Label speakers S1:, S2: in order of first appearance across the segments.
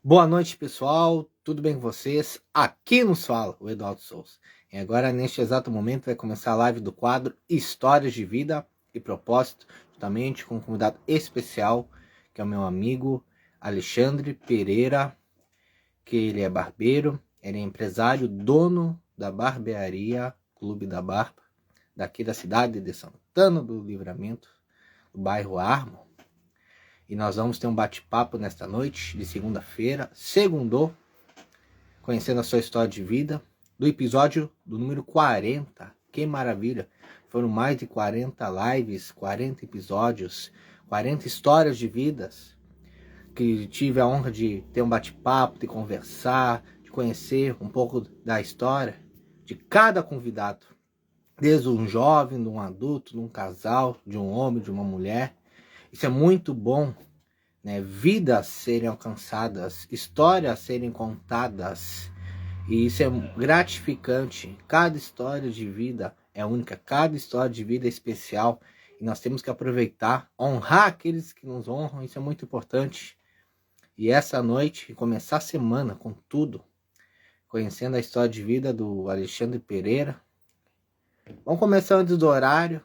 S1: Boa noite, pessoal. Tudo bem com vocês? Aqui nos fala o Eduardo Souza. E agora, neste exato momento, vai começar a live do quadro Histórias de Vida e Propósito, justamente com um convidado especial, que é o meu amigo Alexandre Pereira, que ele é barbeiro, ele é empresário, dono da barbearia Clube da Barba, daqui da cidade de Santana do Livramento, do bairro Armo. E nós vamos ter um bate-papo nesta noite de segunda-feira, segundou, conhecendo a sua história de vida, do episódio do número 40. Que maravilha! Foram mais de 40 lives, 40 episódios, 40 histórias de vidas, que tive a honra de ter um bate-papo, de conversar, de conhecer um pouco da história de cada convidado. Desde um jovem, de um adulto, de um casal, de um homem, de uma mulher. Isso é muito bom, né? Vidas serem alcançadas, histórias serem contadas. E isso é gratificante. Cada história de vida é única, cada história de vida é especial. E nós temos que aproveitar, honrar aqueles que nos honram, isso é muito importante. E essa noite, começar a semana com tudo, conhecendo a história de vida do Alexandre Pereira. Vamos começar antes do horário,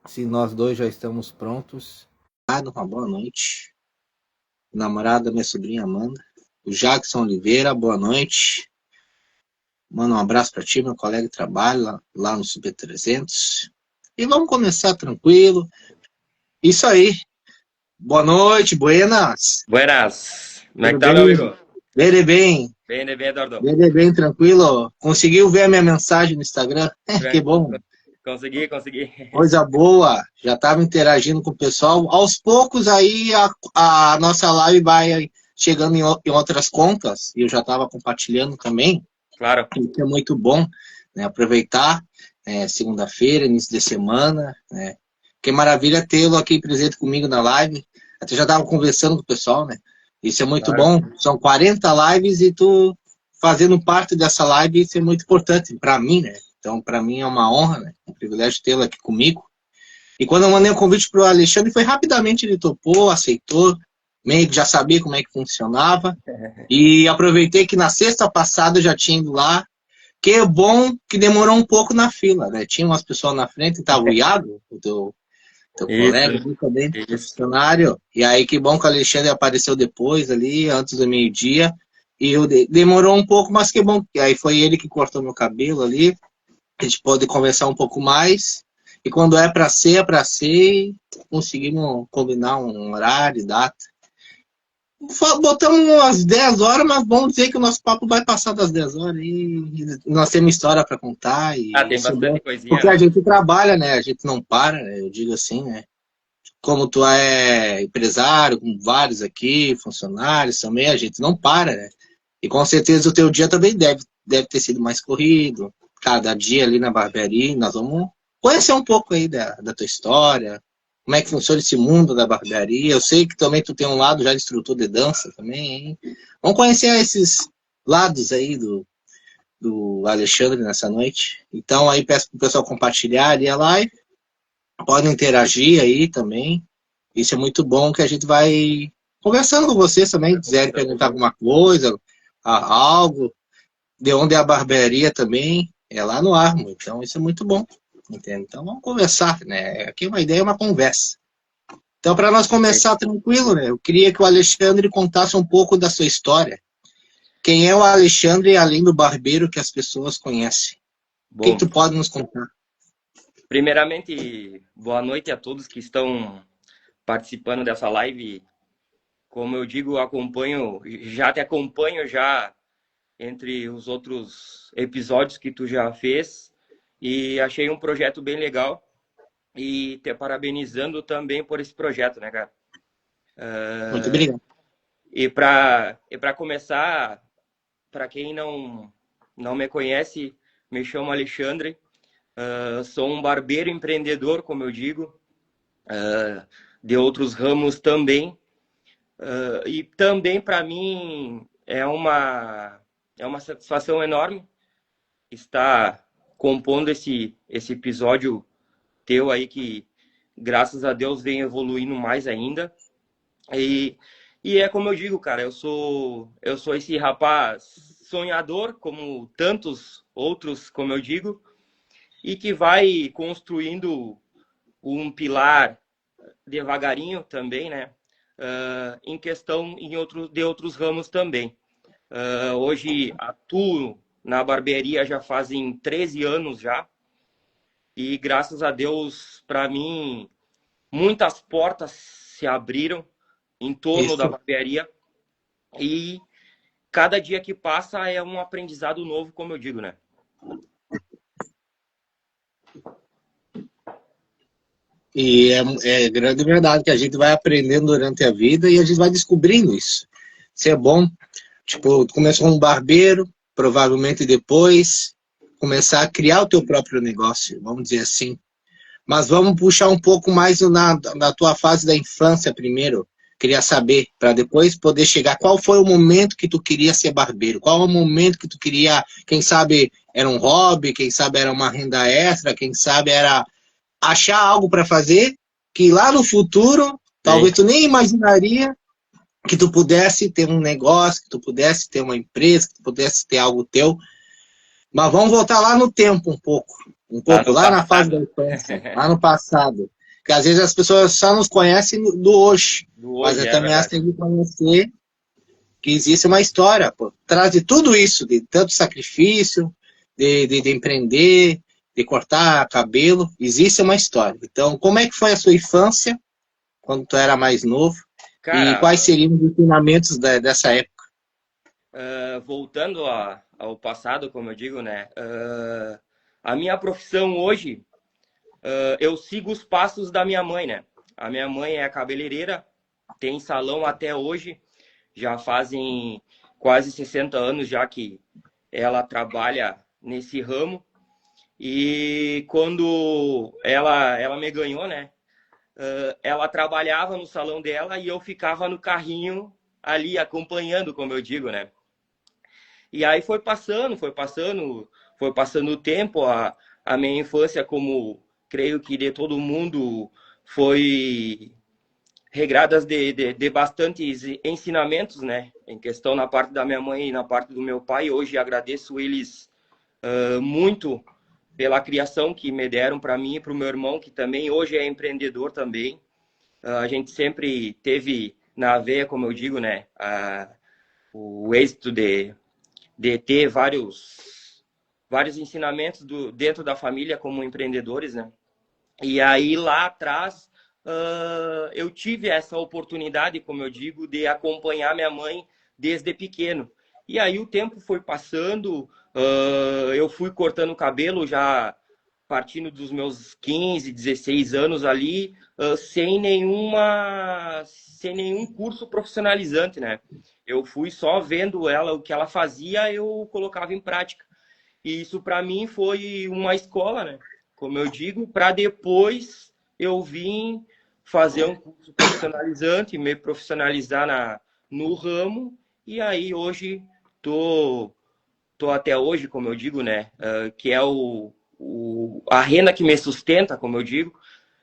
S1: se nós dois já estamos prontos. Uma boa noite. O namorado da minha sobrinha Amanda. O Jackson Oliveira, boa noite. Manda um abraço para ti, meu colega de trabalho, lá no Super 300. E vamos começar tranquilo. Isso aí. Boa noite, buenas.
S2: Buenas. Como é que
S1: Tudo
S2: tá, meu
S1: bem?
S2: amigo?
S1: Bem, bem.
S2: Bem, Eduardo.
S1: Bem, tranquilo. Conseguiu ver a minha mensagem no Instagram? Que bom.
S2: Consegui.
S1: Coisa boa. Já estava interagindo com o pessoal. Aos poucos aí a nossa live vai chegando em outras contas. E eu já estava compartilhando também.
S2: Claro.
S1: Isso é muito bom, né? Aproveitar segunda-feira, início de semana, né? Que maravilha tê-lo aqui presente comigo na live. Até já estava conversando com o pessoal, né? Isso é muito
S2: Claro.
S1: bom. São 40 lives e tu fazendo parte dessa live, isso é muito importante para mim, né? Então, para mim é uma honra, né? Um privilégio tê-lo aqui comigo. E quando eu mandei o convite para o Alexandre, foi rapidamente ele topou, aceitou, meio que já sabia como é que funcionava. E aproveitei que na sexta passada eu já tinha ido lá. Que é bom que demorou um pouco na fila, né? Tinha umas pessoas na frente, tava o Iago, o teu
S2: Isso.
S1: colega, também, teu funcionário. E aí que bom que o Alexandre apareceu depois ali, antes do meio-dia. E demorou um pouco, mas que bom. E aí foi ele que cortou meu cabelo ali. A gente pôde conversar um pouco mais. E quando é para ser, é para ser. E conseguimos combinar um horário, data. Botamos umas 10 horas, mas vamos dizer que o nosso papo vai passar das 10 horas e nós temos história para contar e
S2: Tem
S1: isso é bom.
S2: bastante coisinha,
S1: Porque
S2: né?
S1: a gente trabalha, né? A gente não para, né? Eu digo assim, né? Como tu é empresário, com vários aqui, funcionários também, a gente não para, né? E com certeza o teu dia também deve ter sido mais corrido. Cada dia ali na barbearia, nós vamos conhecer um pouco aí da tua história, como é que funciona esse mundo da barbearia. Eu sei que também tu tem um lado já de instrutor de dança também, hein? Vamos conhecer esses lados aí do Alexandre nessa noite. Então aí peço pro pessoal compartilhar ali a live, podem interagir aí também. Isso é muito bom que a gente vai conversando com vocês também, quiserem perguntar alguma coisa, algo, de onde é a barbearia também, é lá no Armo. Então isso é muito bom, entende? Então vamos conversar, né? Aqui uma ideia é uma conversa. Então, para nós começar tranquilo, né? Eu queria que o Alexandre contasse um pouco da sua história. Quem é o Alexandre, além do barbeiro que as pessoas conhecem? O que
S2: Bom,
S1: tu pode nos contar?
S2: primeiramente, boa noite a todos que estão participando dessa live. Como eu digo, já te acompanho já entre os outros episódios que tu já fez e achei um projeto bem legal e te parabenizando também por esse projeto, né, cara?
S1: Muito obrigado.
S2: E para começar, para quem não me conhece, me chamo Alexandre, sou um barbeiro empreendedor, como eu digo, de outros ramos também. E também para mim é uma satisfação enorme estar compondo esse episódio teu aí que, graças a Deus, vem evoluindo mais ainda. E é como eu digo, cara, eu sou esse rapaz sonhador, como tantos outros, como eu digo, e que vai construindo um pilar devagarinho também, né? Em questão de outros ramos também. Hoje atuo na barbearia já fazem 13 anos já, e graças a Deus, para mim, muitas portas se abriram em torno da
S1: Isso.
S2: barbearia, e cada dia que passa é um aprendizado novo, como eu digo, né?
S1: E é grande verdade que a gente vai aprendendo durante a vida e a gente vai descobrindo isso. Isso é bom. Tipo, tu começou como barbeiro, provavelmente depois começar a criar o teu próprio negócio, vamos dizer assim. Mas vamos puxar um pouco mais na tua fase da infância primeiro. Queria saber, para depois poder chegar, qual foi o momento que tu queria ser barbeiro? Qual é o momento que tu queria, quem sabe era um hobby, quem sabe era uma renda extra, quem sabe era achar algo para fazer, que lá no futuro,
S2: Sim.
S1: talvez tu nem imaginaria que tu pudesse ter um negócio, que tu pudesse ter uma empresa, que tu pudesse ter algo teu. Mas vamos voltar lá no tempo um
S2: Lá
S1: pouco
S2: no
S1: lá na fase da
S2: passado.
S1: infância, lá no passado. Porque às vezes as pessoas só nos conhecem do hoje,
S2: Do
S1: mas
S2: hoje,
S1: eu
S2: é
S1: também acho
S2: verdade.
S1: que tem que conhecer que existe uma história, pô. Traz de tudo isso, de tanto sacrifício, de empreender, de cortar cabelo, existe uma história. Então, como é que foi a sua infância, quando tu era mais novo, e quais
S2: Cara,
S1: seriam os ensinamentos dessa época?
S2: voltando ao passado, como eu digo, né? A minha profissão hoje, eu sigo os passos da minha mãe, né? A minha mãe é cabeleireira, tem salão até hoje, já fazem quase 60 anos já que ela trabalha nesse ramo. E quando ela me ganhou, né? Ela trabalhava no salão dela e eu ficava no carrinho ali acompanhando, como eu digo, né? E aí foi passando o tempo, a minha infância, como creio que de todo mundo, foi regradas de bastantes ensinamentos, né? Em questão na parte da minha mãe e na parte do meu pai. Hoje agradeço eles muito pela criação que me deram para mim e para o meu irmão, que também hoje é empreendedor também. A gente sempre teve na veia, como eu digo, né? O êxito de ter vários ensinamentos dentro da família como empreendedores, né? E aí lá atrás eu tive essa oportunidade, como eu digo, de acompanhar minha mãe desde pequeno. E aí o tempo foi passando, eu fui cortando o cabelo já partindo dos meus 15, 16 anos ali, sem nenhum curso profissionalizante, né? Eu fui só vendo ela, o que ela fazia, eu colocava em prática. E isso para mim foi uma escola, né? Como eu digo, para depois eu vim fazer um curso profissionalizante, me profissionalizar no ramo, e aí hoje tô, tô até hoje, como eu digo, né? Que é a renda que me sustenta, como eu digo.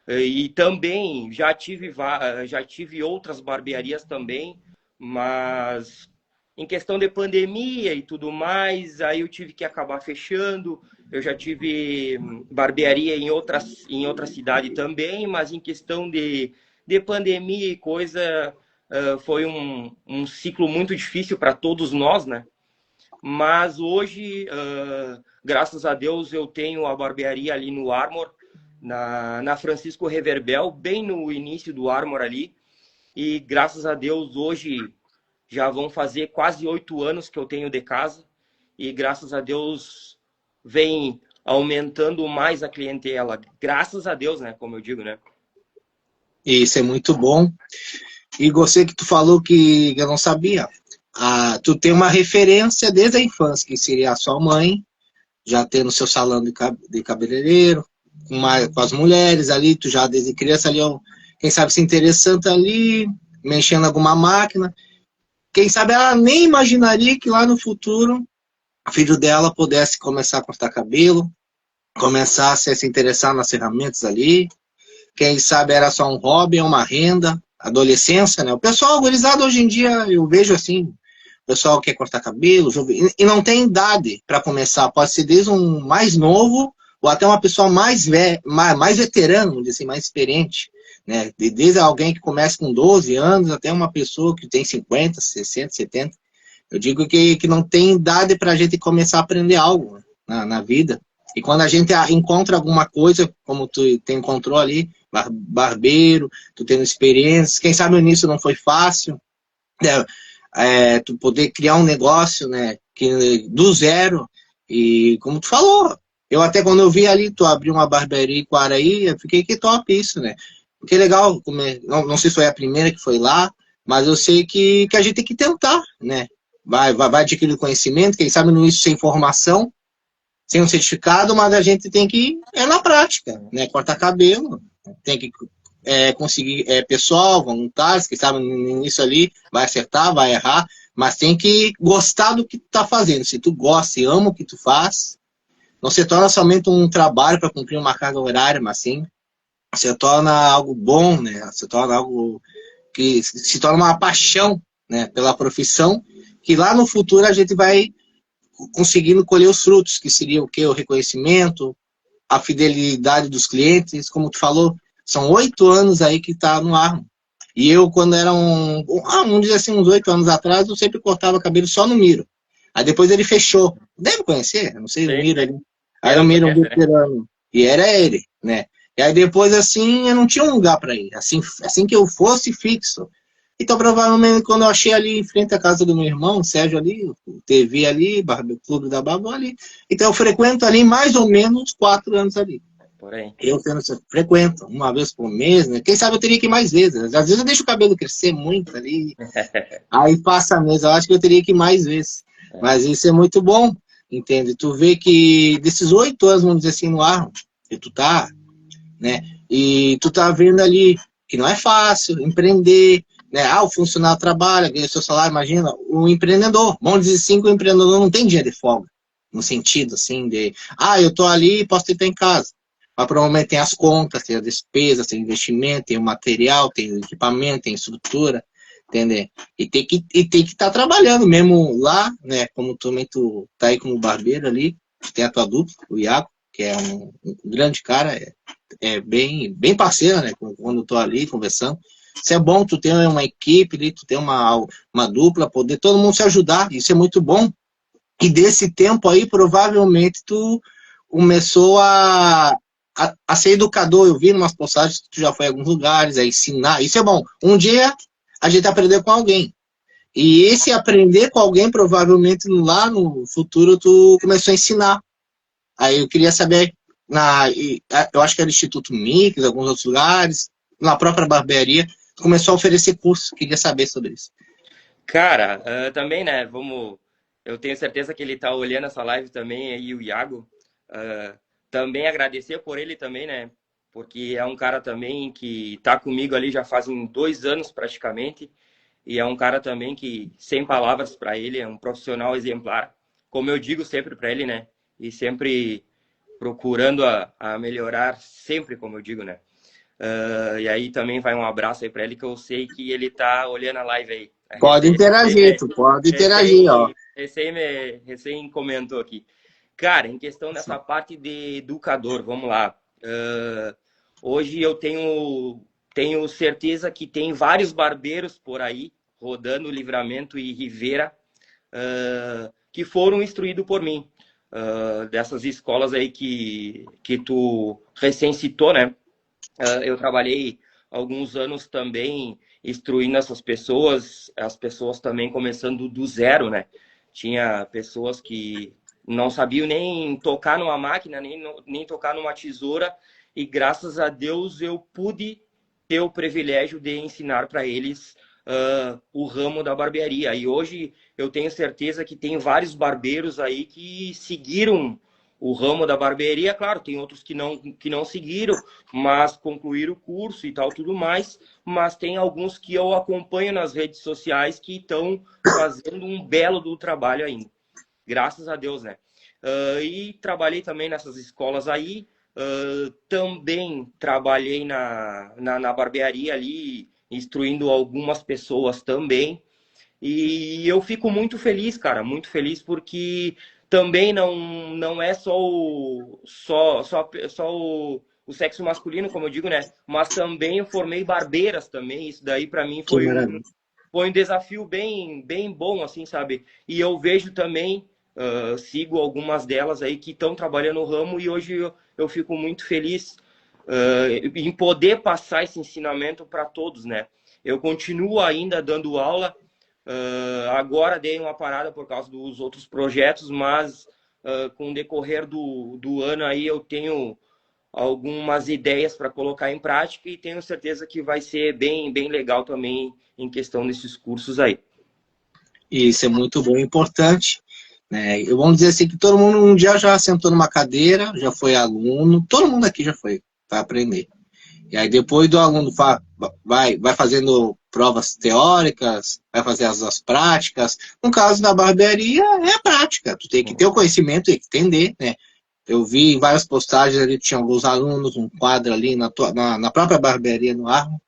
S2: E também já tive outras barbearias também, mas em questão de pandemia e tudo mais, aí eu tive que acabar fechando. Eu já tive barbearia em outra cidade também, mas em questão de pandemia e coisa, foi um ciclo muito difícil para todos nós, né? Mas hoje, graças a Deus, eu tenho a barbearia ali no Armor, na Francisco Reverbel, bem no início do Armor ali. E graças a Deus, hoje já vão fazer quase 8 anos que eu tenho de casa. E graças a Deus, vem aumentando mais a clientela. Graças a Deus, né? Como eu digo, né?
S1: Isso é muito bom. E você que tu falou que eu não sabia, tu tem uma referência desde a infância, que seria a sua mãe, já tendo seu salão de cabeleireiro, com as mulheres ali, tu já desde criança ali, quem sabe se interessando ali, mexendo alguma máquina. Quem sabe ela nem imaginaria que lá no futuro o filho dela pudesse começar a cortar cabelo, começar a se interessar nas ferramentas ali. Quem sabe era só um hobby, uma renda, adolescência, né? O pessoal gurizado hoje em dia, eu vejo assim, o pessoal quer cortar cabelo, e não tem idade para começar. Pode ser desde um mais novo ou até uma pessoa mais veterana, vamos dizer assim, mais experiente. Né? Desde alguém que começa com 12 anos até uma pessoa que tem 50, 60, 70. Eu digo que não tem idade para a gente começar a aprender algo, né, na vida. E quando a gente encontra alguma coisa, como tu encontrou ali, barbeiro, tu tendo experiência, quem sabe no início não foi fácil, né? Tu poder criar um negócio, né, do zero, e como tu falou, eu até quando eu vi ali, tu abriu uma barbearia em Quaraí, eu fiquei que top isso, né? Que legal, não sei se foi a primeira que foi lá, mas eu sei que a gente tem que tentar, né? Vai adquirir conhecimento, quem sabe no início sem formação, sem um certificado, mas a gente tem que na prática, né? Cortar cabelo, tem que conseguir pessoal, voluntários, que sabe no início ali vai acertar, vai errar, mas tem que gostar do que tu tá fazendo. Se tu gosta e ama o que tu faz, não se torna somente um trabalho para cumprir uma carga horária, mas sim se torna algo bom, né? Se torna algo que se torna uma paixão, né, pela profissão, que lá no futuro a gente vai conseguindo colher os frutos, que seria o quê? O reconhecimento, a fidelidade dos clientes, como tu falou, são 8 anos aí que tá no ar. E eu, quando era vamos dizer assim, uns 8 anos atrás, eu sempre cortava cabelo só no Miro. Aí depois ele fechou. Deve conhecer, não sei, o
S2: Sim,
S1: Miro
S2: sim.
S1: ali.
S2: Quem
S1: Aí o
S2: não
S1: Miro, um
S2: conhece, né?
S1: veterano. E era ele, né? E aí depois, assim, eu não tinha um lugar para ir. Assim que eu fosse fixo. Então, provavelmente, quando eu achei ali em frente à casa do meu irmão, o Sérgio ali, o TV ali, o Clube da Barba ali. Então, eu frequento ali mais ou menos 4 anos ali.
S2: Por aí.
S1: Eu frequento uma vez por mês, né? Quem sabe eu teria que ir mais vezes. Às vezes eu deixo o cabelo crescer muito ali, aí passa a mesa. Eu acho que eu teria que ir mais vezes.
S2: É.
S1: Mas isso é muito bom, entende? Tu vê que desses 8 anos, vamos dizer assim, no ar, que tu tá, né? E tu tá vendo ali que não é fácil empreender, né? O funcionário trabalha, ganha seu salário, imagina, o empreendedor. Vamos dizer assim que o empreendedor não tem dia de folga, no sentido assim de, eu tô ali e posso estar em casa. Mas provavelmente tem as contas, tem as despesas, tem investimento, tem o material, tem o equipamento, tem estrutura, entendeu? E tem que estar trabalhando mesmo lá, né? Como também tu tá aí como barbeiro ali, tem a tua dupla, o Iago, que é um grande cara, bem parceira, né? Quando eu tô ali conversando. Isso é bom, tu ter uma equipe ali, tu ter uma dupla, poder todo mundo se ajudar, isso é muito bom. E desse tempo aí, provavelmente, tu começou a ser educador. Eu vi em umas postagens que tu já foi em alguns lugares, a ensinar. Isso é bom. Um dia a gente aprender com alguém. E esse aprender com alguém, provavelmente lá no futuro, tu começou a ensinar. Aí eu queria saber, eu acho que era o Instituto Mix, alguns outros lugares, na própria barbearia, tu começou a oferecer curso. Queria saber sobre isso.
S2: Cara, também, né? Vamos. Eu tenho certeza que ele tá olhando essa live também aí, o Iago. Ah, também agradecer por ele também, né? Porque é um cara também que tá comigo ali já fazem 2 anos praticamente. E é um cara também que, sem palavras para ele, é um profissional exemplar. Como eu digo sempre para ele, né? E sempre procurando a melhorar, sempre, como eu digo, né? E aí também vai um abraço aí para ele, que eu sei que ele tá olhando a live aí.
S1: Pode interagir, tu pode interagir, ó.
S2: Recém comentou aqui. Cara, em questão dessa parte de educador, vamos lá. Hoje eu tenho certeza que tem vários barbeiros por aí, rodando Livramento e Rivera, que foram instruídos por mim. Dessas escolas aí que tu recém citou, né? Eu trabalhei alguns anos também instruindo essas pessoas, as pessoas também começando do zero, né? Tinha pessoas que não sabiam nem tocar numa máquina, nem tocar numa tesoura, e graças a Deus eu pude ter o privilégio de ensinar para eles o ramo da barbearia. E hoje eu tenho certeza que tem vários barbeiros aí que seguiram o ramo da barbearia. Claro, tem outros que não seguiram, mas concluíram o curso e tal, tudo mais. Mas tem alguns que eu acompanho nas redes sociais que estão fazendo um belo do trabalho ainda. Graças a Deus, né? E trabalhei também nessas escolas aí. Também trabalhei na barbearia ali instruindo algumas pessoas também. E eu fico muito feliz, cara, muito feliz porque também não é só o sexo masculino, como eu digo, né? Mas também eu formei barbeiras também. Isso daí para mim
S1: Que maravilha.
S2: foi um desafio bem bom, assim, sabe? E eu vejo também, sigo algumas delas aí que estão trabalhando no ramo e hoje eu fico muito feliz em poder passar esse ensinamento para todos, né? Eu continuo ainda dando aula. Agora dei uma parada por causa dos outros projetos, mas com o decorrer do ano aí eu tenho algumas ideias para colocar em prática e tenho certeza que vai ser bem legal também em questão desses cursos aí.
S1: E isso é muito bom e importante, né? Eu vamos dizer assim que todo mundo um dia já sentou numa cadeira, já foi aluno, todo mundo aqui já foi para aprender. E aí depois do aluno vai fazendo provas teóricas, vai fazer as práticas. No caso da barbearia, é prática. Tu tem que ter o conhecimento, tem que entender, né? Eu vi em várias postagens ali, tinha alguns alunos, um quadro ali na própria barbearia no Armo.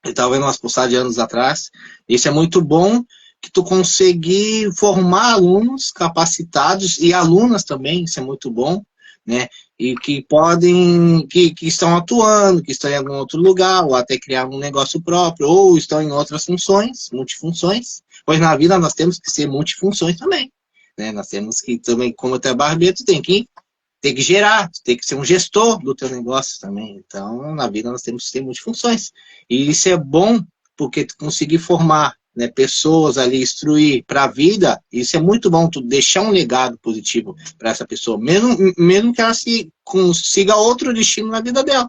S1: Eu estava vendo umas postagens de anos atrás. Isso é muito bom que tu conseguir formar alunos capacitados e alunas também, isso é muito bom, né? E que podem, que estão atuando, que estão em algum outro lugar, ou até criar um negócio próprio, ou estão em outras funções, multifunções, pois na vida nós temos que ser multifunções também, né? Nós temos que também, como tu é barbeiro, tu tem que gerar, tem que ser um gestor do teu negócio também. Então, na vida nós temos que ter multifunções. E isso é bom porque tu conseguir formar, né, pessoas ali, instruir para a vida, isso é muito bom, tu deixar um legado positivo para essa pessoa, mesmo que ela se consiga outro destino na vida dela.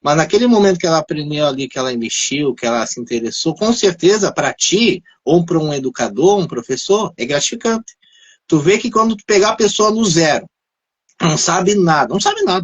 S1: Mas naquele momento que ela aprendeu ali, que ela investiu, que ela se interessou, com certeza para ti, ou para um educador, um professor, é gratificante. Tu vê que quando tu pegar a pessoa no zero, não sabe nada,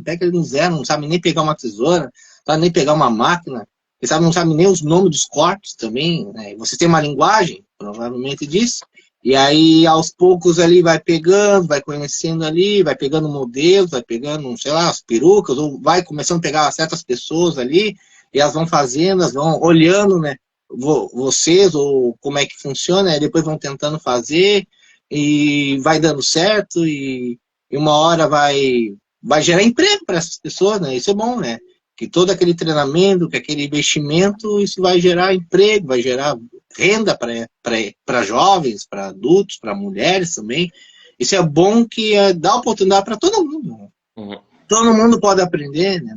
S1: pega ele no zero, não sabe nem pegar uma tesoura, não sabe nem pegar uma máquina, ele sabe, não sabe nem os nomes dos cortes também, né? Você tem uma linguagem, provavelmente disso, e aí aos poucos ali vai pegando, vai conhecendo ali, vai pegando modelos, vai pegando, sei lá, as perucas, ou vai começando a pegar certas pessoas ali, e elas vão fazendo, elas vão olhando, né, vocês, ou como é que funciona, e depois vão tentando fazer, e vai dando certo, e uma hora vai gerar emprego para essas pessoas, né? Isso é bom, né? Que todo aquele treinamento, que aquele investimento, isso vai gerar emprego, vai gerar renda para jovens, para adultos, para mulheres também. Isso é bom que dá oportunidade para todo mundo. Né?
S2: Uhum.
S1: Todo mundo pode aprender, né?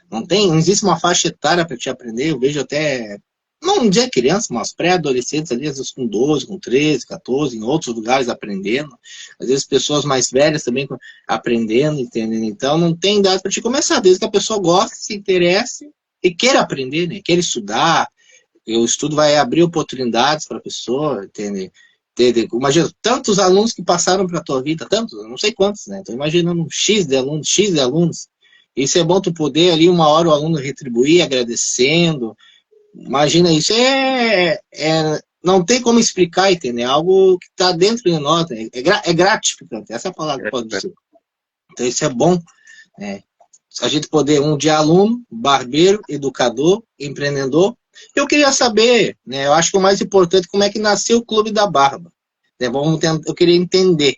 S1: Não existe uma faixa etária para te aprender. Eu vejo até, não dizer criança, mas pré-adolescentes ali, às vezes com 12, com 13, 14, em outros lugares aprendendo. Às vezes pessoas mais velhas também aprendendo, entendendo? Então não tem idade para te começar, desde que a pessoa goste, se interesse e queira aprender, né? Queira estudar. E o estudo vai abrir oportunidades para a pessoa, entende? Imagina, tantos alunos que passaram para a tua vida, tantos, eu não sei quantos, né? Estou imaginando um X de alunos. Isso é bom tu poder ali, uma hora o aluno retribuir, agradecendo. Imagina, isso não tem como explicar, entendeu? É algo que está dentro de nós, né? É gratificante, essa é a palavra que pode dizer. Então isso é bom, né? A gente poder, um dia aluno, barbeiro, educador, empreendedor. Eu queria saber, né? Eu acho que o mais importante, como é que nasceu o Clube da Barba. Né? Eu queria entender,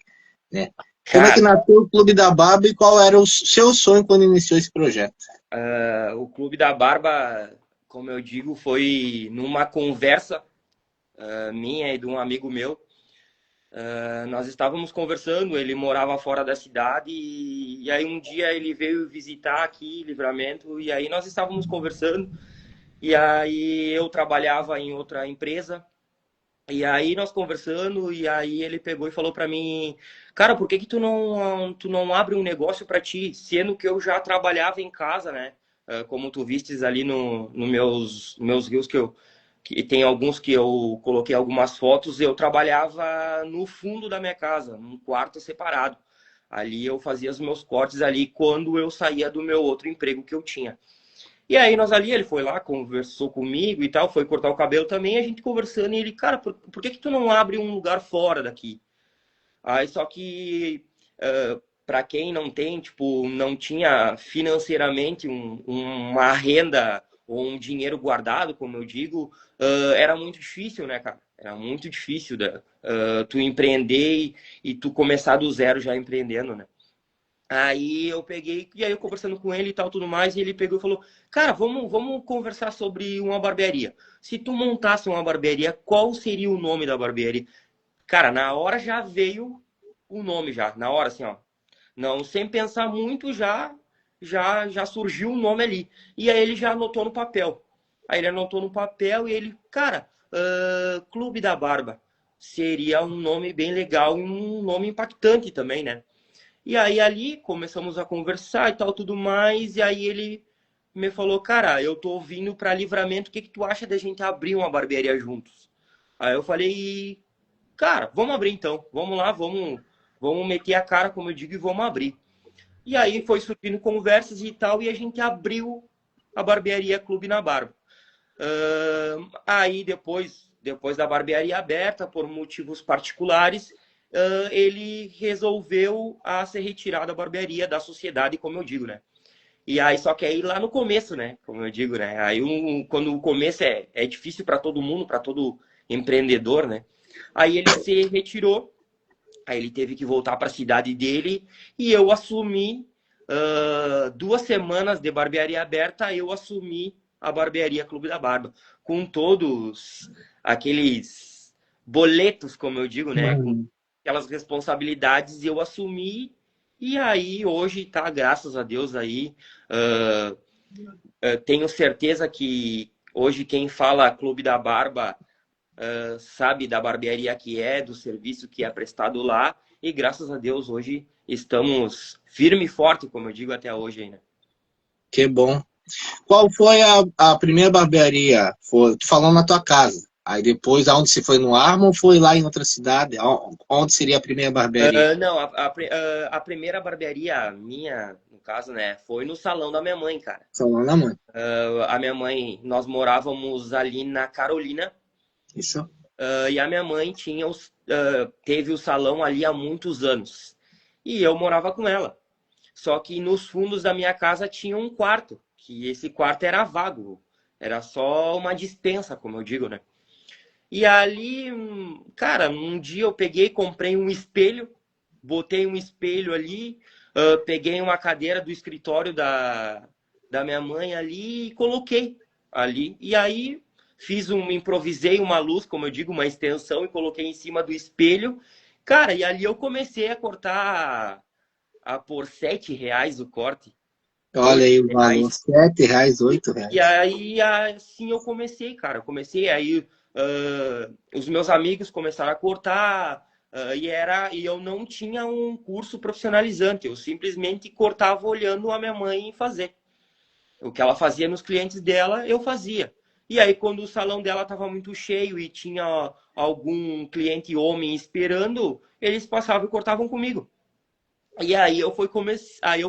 S1: né? Como é que
S2: Cara,
S1: nasceu o Clube da Barba e qual era o seu sonho quando iniciou esse projeto?
S2: o Clube da Barba, como eu digo, foi numa conversa minha e de um amigo meu. Nós estávamos conversando, ele morava fora da cidade e aí um dia ele veio visitar aqui Livramento e aí nós estávamos conversando e aí eu trabalhava em outra empresa e aí nós conversando e aí ele pegou e falou para mim, cara, por que que tu não abre um negócio para ti, sendo que eu já trabalhava em casa, né? Como tu vistes ali no meus reels que tem alguns que eu coloquei algumas fotos, eu trabalhava no fundo da minha casa, num quarto separado. Ali eu fazia os meus cortes ali quando eu saía do meu outro emprego que eu tinha. E aí nós ali, ele foi lá, conversou comigo e tal, foi cortar o cabelo também, a gente conversando, e ele, cara, por que que tu não abre um lugar fora daqui? Aí só que para quem não tem, tipo, não tinha financeiramente uma renda ou um dinheiro guardado, como eu digo, era muito difícil, né, cara? Era muito difícil tu empreender e tu começar do zero já empreendendo, né? Aí eu peguei, e aí eu conversando com ele e tal, tudo mais, e ele pegou e falou, cara, vamos conversar sobre uma barbearia. Se tu montasse uma barbearia, qual seria o nome da barbearia? Cara, na hora já veio o nome já, na hora assim, ó. Não, sem pensar muito, já surgiu um nome ali. E aí ele já anotou no papel. Aí ele anotou no papel e ele, cara, Clube da Barba. Seria um nome bem legal e um nome impactante também, né? E aí ali começamos a conversar e tal, tudo mais. E aí ele me falou, cara, eu tô vindo para Livramento, o que que tu acha da gente abrir uma barbearia juntos? Aí eu falei, cara, vamos abrir então. Vamos lá, vamos meter a cara, como eu digo, e vamos abrir. E aí foi surgindo conversas e tal, e a gente abriu a barbearia Clube na Barba. Aí depois da barbearia aberta, por motivos particulares, ele resolveu a se retirar da barbearia, da sociedade, como eu digo, né? E aí, só que aí lá no começo, né? Como eu digo, né? Aí quando o começo é difícil para todo mundo, para todo empreendedor, né? Aí ele se retirou, aí ele teve que voltar para a cidade dele e eu assumi, 2 semanas de barbearia aberta, eu assumi a barbearia Clube da Barba, com todos aqueles boletos, como eu digo, né? Com aquelas responsabilidades eu assumi e aí hoje tá, graças a Deus aí, tenho certeza que hoje quem fala Clube da Barba sabe da barbearia que é, do serviço que é prestado lá e graças a Deus hoje estamos firme e forte, como eu digo até hoje ainda.
S1: Que bom. Qual foi a primeira barbearia? Foi, tu falou na tua casa. Aí depois, aonde você foi no Arma ou foi lá em outra cidade? Onde seria a primeira barbearia?
S2: Não, a primeira barbearia minha, no caso, né, foi no salão da minha mãe, cara.
S1: Salão da mãe.
S2: A minha mãe, nós morávamos ali na Carolina.
S1: Isso.
S2: E a minha mãe teve o salão ali há muitos anos. E eu morava com ela. Só que nos fundos da minha casa tinha um quarto, que esse quarto era vago. Era só uma despensa, como eu digo, né? E ali, cara, um dia eu peguei, comprei um espelho, botei um espelho ali, peguei uma cadeira do escritório da minha mãe ali e coloquei ali. E aí improvisei uma luz, como eu digo, uma extensão e coloquei em cima do espelho. Cara, e ali eu comecei a cortar por R$ 7 o corte.
S1: Olha aí o valor, R$ 7, R$ 8.
S2: E aí, assim, eu comecei, cara. Aí os meus amigos começaram a cortar, e eu não tinha um curso profissionalizante. Eu simplesmente cortava olhando a minha mãe fazer. O que ela fazia nos clientes dela, eu fazia. E aí, quando o salão dela estava muito cheio e tinha algum cliente homem esperando, eles passavam e cortavam comigo. E aí eu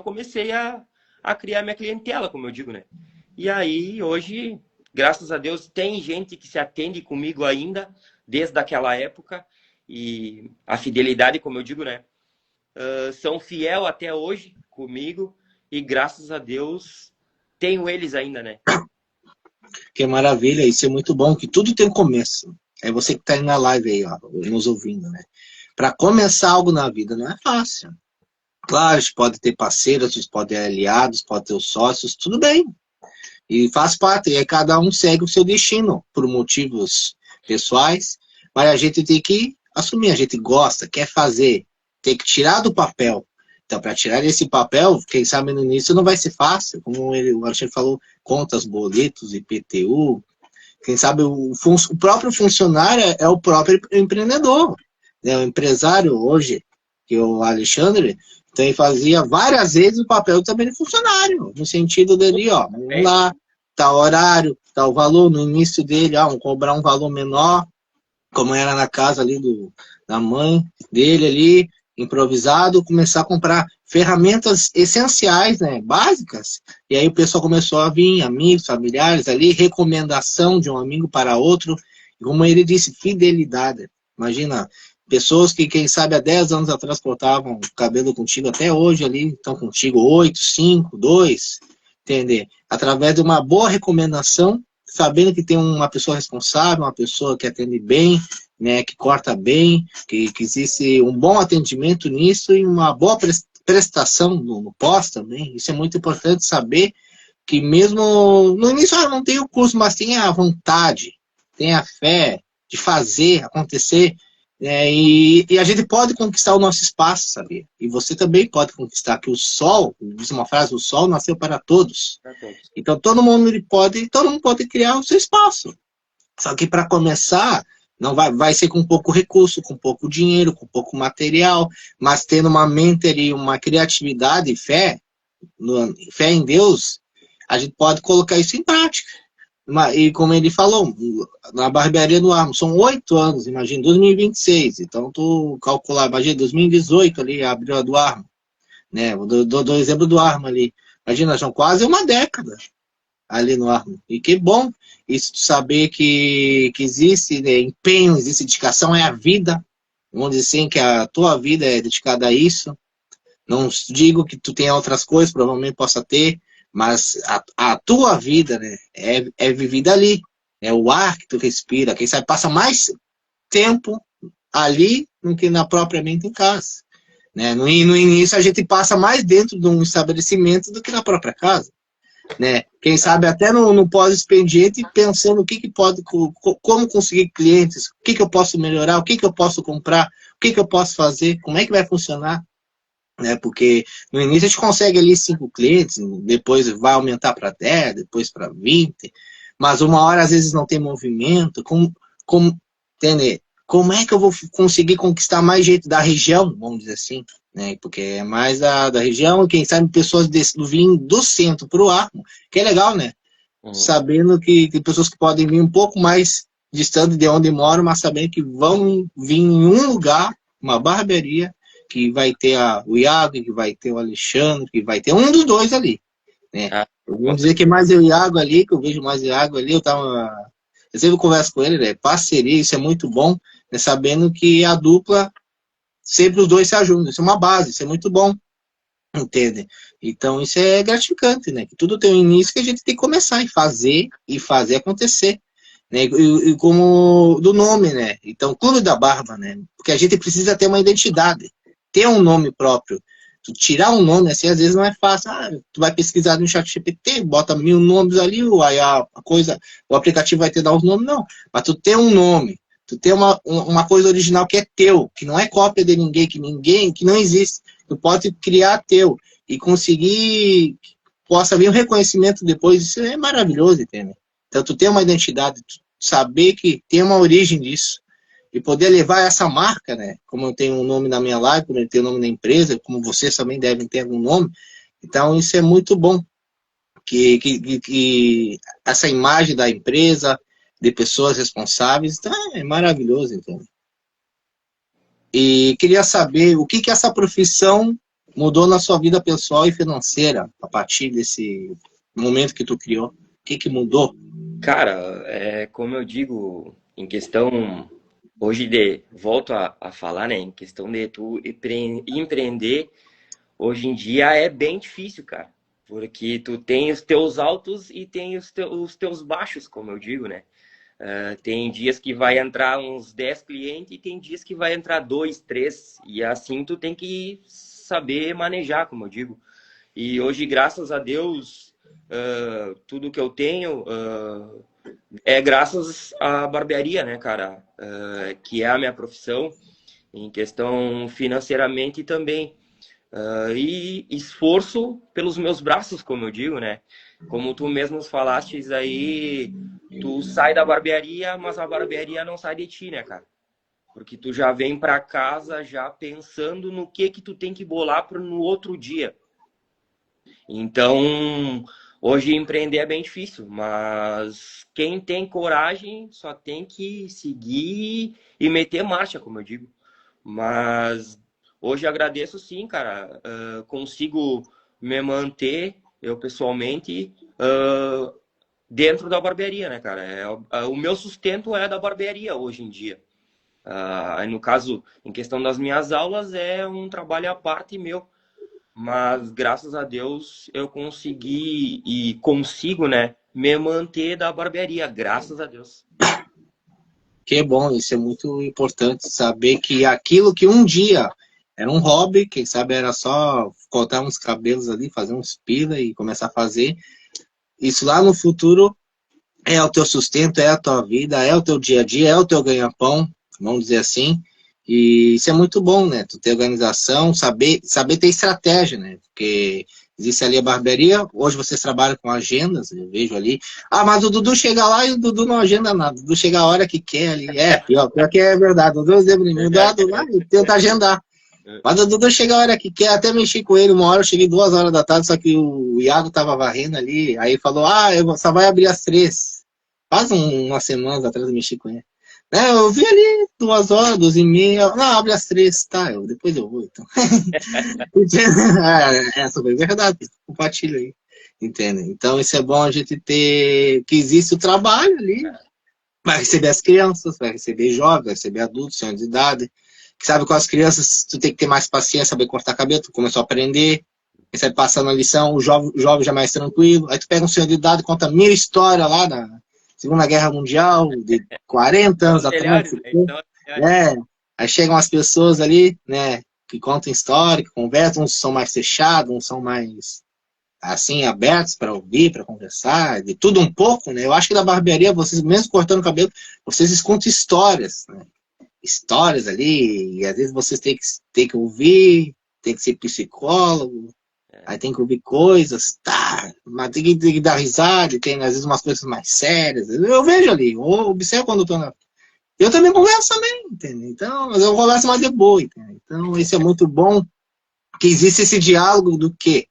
S2: comecei a criar minha clientela, como eu digo, né? E aí, hoje, graças a Deus, tem gente que se atende comigo ainda, desde aquela época. E a fidelidade, como eu digo, né? São fiel até hoje comigo. E graças a Deus, tenho eles ainda, né?
S1: Que maravilha, isso é muito bom, que tudo tem começo. É você que está aí na live aí, ó, nos ouvindo, né? Para começar algo na vida não é fácil. Claro, a gente pode ter parceiros, a gente pode ter aliados, pode ter os sócios, tudo bem. E faz parte, e aí cada um segue o seu destino, por motivos pessoais, mas a gente tem que assumir, a gente gosta, quer fazer, tem que tirar do papel. Então, para tirar esse papel, quem sabe no início não vai ser fácil, como o Alexandre falou, contas, boletos, IPTU, quem sabe o próprio funcionário é o próprio empreendedor, né? O empresário hoje, que o Alexandre, então ele fazia várias vezes o papel também de funcionário, no sentido dele, ó, vamos lá, tá o horário, tá o valor, no início dele, ó, vamos cobrar um valor menor, como era na casa ali da mãe dele ali, improvisado, começar a comprar ferramentas essenciais, né, básicas, e aí o pessoal começou a vir, amigos, familiares ali, recomendação de um amigo para outro, como ele disse, fidelidade. Imagina, pessoas que, quem sabe, há 10 anos atrás cortavam cabelo contigo até hoje ali, estão contigo 8, 5, 2, entender? Através de uma boa recomendação, sabendo que tem uma pessoa responsável, uma pessoa que atende bem, né, que corta bem, que existe um bom atendimento nisso e uma boa prestação no pós também. Isso é muito importante saber que mesmo no início não tem o curso, mas tem a vontade, tem a fé de fazer acontecer, né? E a gente pode conquistar o nosso espaço, sabia? E você também pode conquistar, que o sol, diz uma frase, o sol nasceu para todos.
S2: Pra todos.
S1: Então todo mundo pode criar o seu espaço. Só que para começar, não vai ser com pouco recurso, com pouco dinheiro, com pouco material, mas tendo uma mente e uma criatividade e fé, fé em Deus, a gente pode colocar isso em prática. E como ele falou, na barbearia do Armo, são 8 anos, imagina, 2026. Então, tu calcular, imagina, 2018 ali, abriu a do Armo, né? Do exemplo do Armo ali. Imagina, são quase uma década ali no Armo. E que bom isso de saber que existe, né, empenho, existe dedicação, é a vida. Vamos dizer assim, que a tua vida é dedicada a isso. Não digo que tu tenha outras coisas, provavelmente possa ter, mas a tua vida, né, é vivida ali. É o ar que tu respira. Quem sabe passa mais tempo ali do que na propriamente em casa. Né? No início, a gente passa mais dentro de um estabelecimento do que na própria casa. Né? Quem sabe até no pós-expediente, pensando o que pode, como conseguir clientes, o que eu posso melhorar, o que eu posso comprar, o que eu posso fazer, como é que vai funcionar. Né? Porque no início a gente consegue ali 5 clientes, depois vai aumentar para 10, depois para 20, mas uma hora às vezes não tem movimento, entender? Como é que eu vou conseguir conquistar mais gente da região, vamos dizer assim, né? Porque é mais da região, quem sabe pessoas vindo do centro para o Arco, que é legal, né? Sabendo que tem pessoas que podem vir um pouco mais distante de onde moram, mas sabendo que vão vir em um lugar, uma barbearia, que vai ter o Iago, que vai ter o Alexandre, que vai ter um dos dois ali, né?
S2: Ah,
S1: Vamos dizer que mais eu e o Iago ali, que eu vejo mais o Iago ali, eu sempre converso com ele, né? Parceria, isso é muito bom, né? Sabendo que a dupla, sempre os dois se ajudam, isso é uma base, isso é muito bom, entende? Então isso é gratificante, né? Que tudo tem um início que a gente tem que começar e fazer acontecer. Né? E como do nome, né? Então, Clube da Barba, né? Porque a gente precisa ter uma identidade, ter um nome próprio. Tu tirar um nome assim, às vezes não é fácil. Tu vai pesquisar no chat GPT, bota 1000 nomes ali, aí o aplicativo vai te dar os nomes, não. Mas tu tem um nome, tu tem uma coisa original que é teu, que não é cópia de ninguém, que não existe. Tu pode criar teu e conseguir que possa vir um reconhecimento depois, isso é maravilhoso, entende? Então, tu ter uma identidade, saber que tem uma origem disso e poder levar essa marca, né? Como eu tenho um nome na minha live, como eu tenho o nome da empresa, como vocês também devem ter algum nome. Então, isso é muito bom. Que essa imagem da empresa, de pessoas responsáveis, então é maravilhoso, então. E queria saber o que essa profissão mudou na sua vida pessoal e financeira a partir desse momento que tu criou. O que mudou?
S2: cara, como eu digo, em questão, hoje volto a falar, né, em questão de tu empreender, hoje em dia é bem difícil, cara, porque tu tem os teus altos e tem os teus baixos, como eu digo, né? Tem dias que vai entrar uns 10 clientes e tem dias que vai entrar 2, 3, e assim tu tem que saber manejar, como eu digo. E hoje, graças a Deus, tudo que eu tenho é graças à barbearia, né, cara? Que é a minha profissão, em questão financeiramente também. E esforço pelos meus braços, como eu digo, né? Como tu mesmo falastes aí, tu sai da barbearia, mas a barbearia não sai de ti, né, cara? Porque tu já vem para casa já pensando no que tu tem que bolar para no outro dia. Então, hoje empreender é bem difícil, mas quem tem coragem só tem que seguir e meter marcha, como eu digo. Mas hoje agradeço sim, cara. Consigo me manter, eu pessoalmente, dentro da barbearia, né, cara? O meu sustento é da barbearia hoje em dia. No caso, em questão das minhas aulas, é um trabalho à parte meu. Mas graças a Deus eu consegui e consigo, né, me manter da barbearia, graças a Deus.
S1: Que é bom, isso é muito importante, saber que aquilo que um dia era um hobby, quem sabe era só cortar uns cabelos ali, fazer uns pila e começar a fazer, isso lá no futuro é o teu sustento, é a tua vida, é o teu dia a dia, é o teu ganha-pão, vamos dizer assim. E isso é muito bom, né? Tu ter organização, saber ter estratégia, né? Porque existe ali a barbearia, hoje vocês trabalham com agendas, eu vejo ali. Ah, mas o Dudu chega lá e o Dudu não agenda nada. O Dudu chega a hora que quer ali. É, pior que é verdade. O Dudu sempre me dá lá e tenta agendar. Mas o Dudu chega a hora que quer, até mexi com ele uma hora, eu cheguei 2 horas da tarde, só que o Iago tava varrendo ali, aí falou, eu só vai abrir às 3. Faz umas semanas atrás eu mexi com ele. Né, eu vi ali 2 horas, 2h30, não, abre às 3, tá, depois eu vou, então. Essa foi verdade, compartilha aí, entende? Então isso é bom a gente ter, que existe o trabalho ali, vai receber as crianças, vai receber jovens, vai receber adultos, senhores de idade, que sabe com as crianças tu tem que ter mais paciência, saber cortar cabelo, tu começou a aprender, recebe passando a lição, o jovem já é mais tranquilo, aí tu pega um senhor de idade, conta 1.000 histórias lá da Segunda Guerra Mundial, de 40
S2: São
S1: anos
S2: os
S1: atrás,
S2: melhores, né? Então,
S1: é, aí chegam as pessoas ali, né, que contam história, que conversam, uns são mais fechados, uns são mais assim, abertos para ouvir, para conversar, de tudo um pouco, né? Eu acho que da barbearia, vocês, mesmo cortando o cabelo, vocês escutam histórias, né? Histórias ali, e às vezes vocês têm que ouvir, tem que ser psicólogo, aí tem que ouvir coisas, tá, mas tem que dar risada, tem às vezes umas coisas mais sérias, eu vejo ali, eu observo quando eu tô na... Eu também converso também, entende? Então, mas eu converso mais de boa, entende? Então, isso é muito bom, que existe esse diálogo do quê?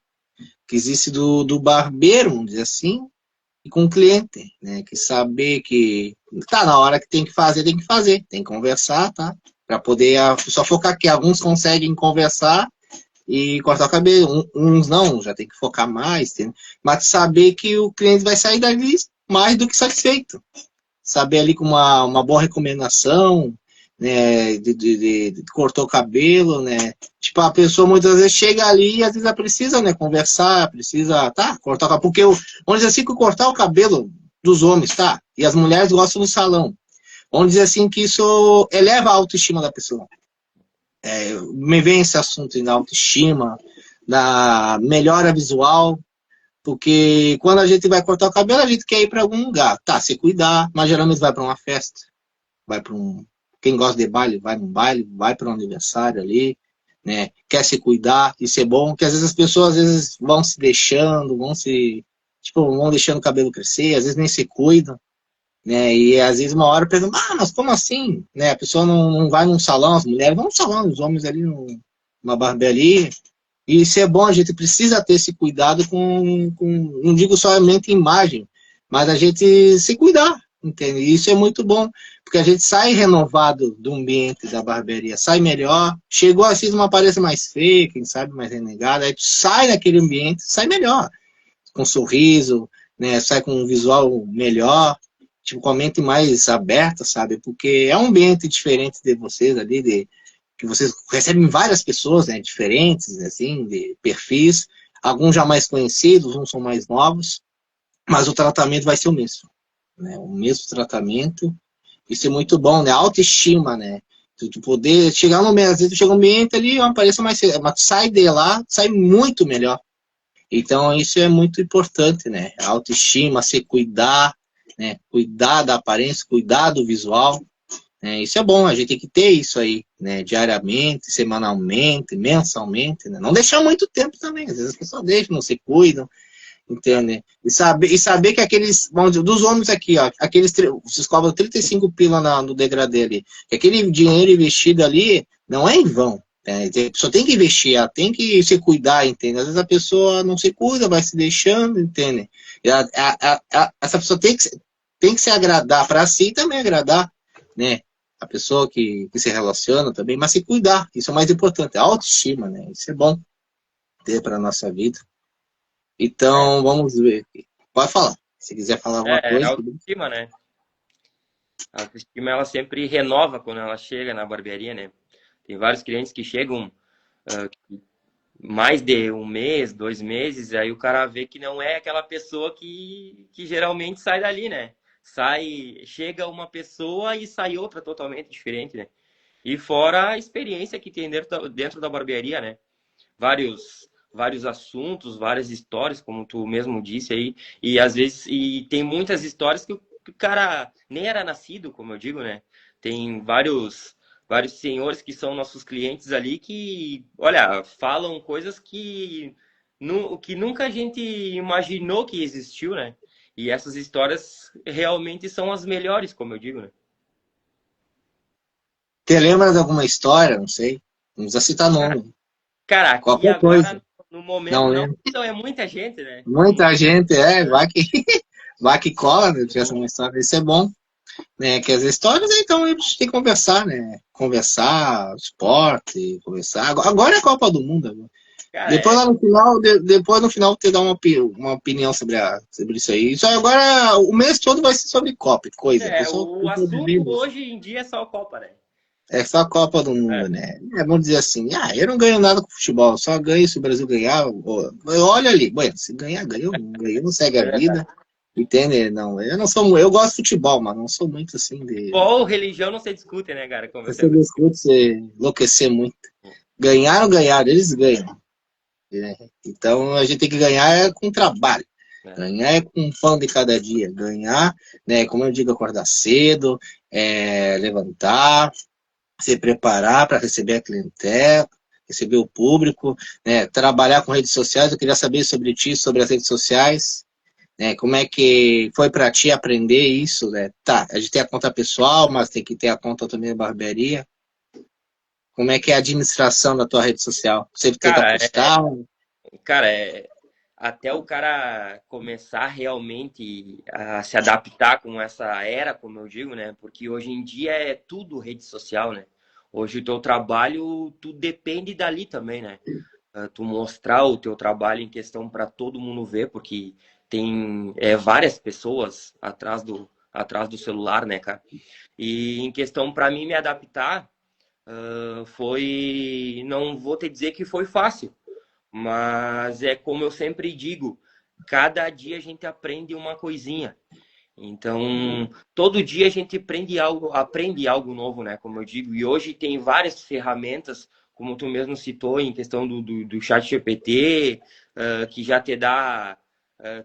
S1: Que existe do barbeiro, vamos dizer assim, e com o cliente, né? Que saber que tá na hora que tem que fazer, tem que conversar, tá? Para poder só focar que alguns conseguem conversar e cortar o cabelo, uns não, já tem que focar mais, tem, mas saber que o cliente vai sair dali mais do que satisfeito, saber ali com uma boa recomendação, né, de cortou o cabelo, né, tipo, a pessoa muitas vezes chega ali e às vezes ela precisa, né, conversar, precisa, tá, cortar o cabelo, porque vamos dizer assim que cortar o cabelo dos homens, tá, e as mulheres gostam do salão, vamos dizer assim que isso eleva a autoestima da pessoa. Me vem esse assunto da autoestima, da melhora visual, porque quando a gente vai cortar o cabelo, a gente quer ir para algum lugar. Tá, se cuidar, mas geralmente vai para uma festa, vai para um. Quem gosta de baile, vai num baile, vai para um aniversário ali, né? Quer se cuidar, isso é bom, que às vezes as pessoas às vezes vão se deixando, tipo, vão deixando o cabelo crescer, às vezes nem se cuidam, né? E às vezes uma hora pensa, mas como assim? Né? A pessoa não vai num salão, as mulheres vão num salão, os homens ali numa barbearia, e isso é bom, a gente precisa ter esse cuidado não digo somente imagem, mas a gente se cuidar, entende? E isso é muito bom, porque a gente sai renovado do ambiente da barbearia, sai melhor, chegou assim uma aparência mais feia, quem sabe mais renegada, aí tu sai daquele ambiente, sai melhor, com um sorriso, né? Sai com um visual melhor, tipo, com a mente mais aberta, sabe? Porque é um ambiente diferente de vocês ali, que vocês recebem várias pessoas, né, diferentes, assim, de perfis, alguns já mais conhecidos, uns são mais novos, mas o tratamento vai ser o mesmo, né, o mesmo tratamento, isso é muito bom, né, autoestima, né, tu poder chegar no meio, às vezes tu chega no ambiente ali, apareça mais cedo, mas tu sai de lá, sai muito melhor, então isso é muito importante, né, a autoestima, se cuidar, né, cuidar da aparência, cuidar do visual, isso é bom, a gente tem que ter isso aí, né? Diariamente, semanalmente, mensalmente, né? Não deixar muito tempo também, às vezes as pessoas deixam, não se cuidam, entende? E saber que aqueles, vamos dizer, dos homens aqui, ó, vocês cobram 35 pila no degradê ali, que aquele dinheiro investido ali não é em vão, né? A pessoa tem que investir, ela tem que se cuidar, entende? Às vezes a pessoa não se cuida, vai se deixando, entende? Essa pessoa tem que se agradar para si e também agradar, né? A pessoa que se relaciona também, mas se cuidar, isso é o mais importante, a autoestima, né? Isso é bom ter para nossa vida.
S2: é,
S1: Então, vamos ver. Pode falar. Se quiser falar alguma
S2: é
S1: coisa.
S2: autoestima, né? A autoestima, ela sempre renova quando ela chega na barbearia, né? Tem vários clientes que chegam mais de um mês, 2 meses, aí o cara vê que não é aquela pessoa que geralmente sai dali, né? Chega uma pessoa e sai outra totalmente diferente, né? E fora a experiência que tem dentro da barbearia, né? Vários assuntos, várias histórias, como tu mesmo disse aí, e às vezes tem muitas histórias que o cara nem era nascido, como eu digo, né? Tem vários senhores que são nossos clientes ali que, olha, falam coisas que nunca a gente imaginou que existiu, né? E essas histórias realmente são as melhores, como eu digo, né?
S1: Você lembra de alguma história? Não sei. Não precisa citar nome.
S2: Cara, aqui
S1: Qualquer coisa.
S2: agora, no momento,
S1: Não
S2: não,
S1: lembro.
S2: então é muita gente, né?
S1: Muita gente, vai que cola, né? Tivesse uma história, isso é bom. Né? Que as histórias, então, a gente tem que conversar, né? Conversar, esporte, conversar. Agora é a Copa do Mundo. Agora.
S2: Cara,
S1: Depois lá no final, depois no final você dá uma opinião sobre isso aí. Isso agora, o mês todo vai ser sobre Copa, coisa.
S2: o assunto hoje em dia é só a Copa, né?
S1: É só a Copa do
S2: É,
S1: Mundo, né? Vamos dizer assim, eu não ganho nada com futebol, só ganho se o Brasil ganhar. Olha ali, bueno, se ganhar, ganhou, não ganhou, não segue a
S2: verdade.
S1: vida. Entende? Não, eu não sou, eu gosto de futebol, mas não sou muito assim de.
S2: Futebol, religião não se discute, né, cara? Como eu
S1: Você
S2: sempre
S1: discute, você enlouquecer muito. Ganharam, eles ganham. Né? Então a gente tem que ganhar com trabalho.
S2: é.
S1: Ganhar é com pão de cada dia. Ganhar, né? Como eu digo, acordar cedo, levantar, se preparar para receber a clientela, receber o público, né? Trabalhar com redes sociais. Eu queria saber sobre ti, sobre as redes sociais. Né? Como é que foi para ti aprender isso? Né? Tá, a gente tem a conta pessoal, mas tem que ter a conta também da barbearia. Como é que é a administração da tua rede social? Você tenta
S2: Cara,
S1: postar?
S2: cara, até o cara começar realmente a se adaptar com essa era, como eu digo, né? Porque hoje em dia é tudo rede social, né? Hoje o teu trabalho, tu depende dali também, né? Tu mostrar o teu trabalho em questão para todo mundo ver, porque tem várias pessoas atrás do celular, né, cara? E em questão para mim me adaptar, não vou te dizer que foi fácil, mas é como eu sempre digo, cada dia a gente aprende uma coisinha. Então, todo dia a gente aprende algo novo, né? Como eu digo, e hoje tem várias ferramentas, como tu mesmo citou, em questão do chat GPT, que já te dá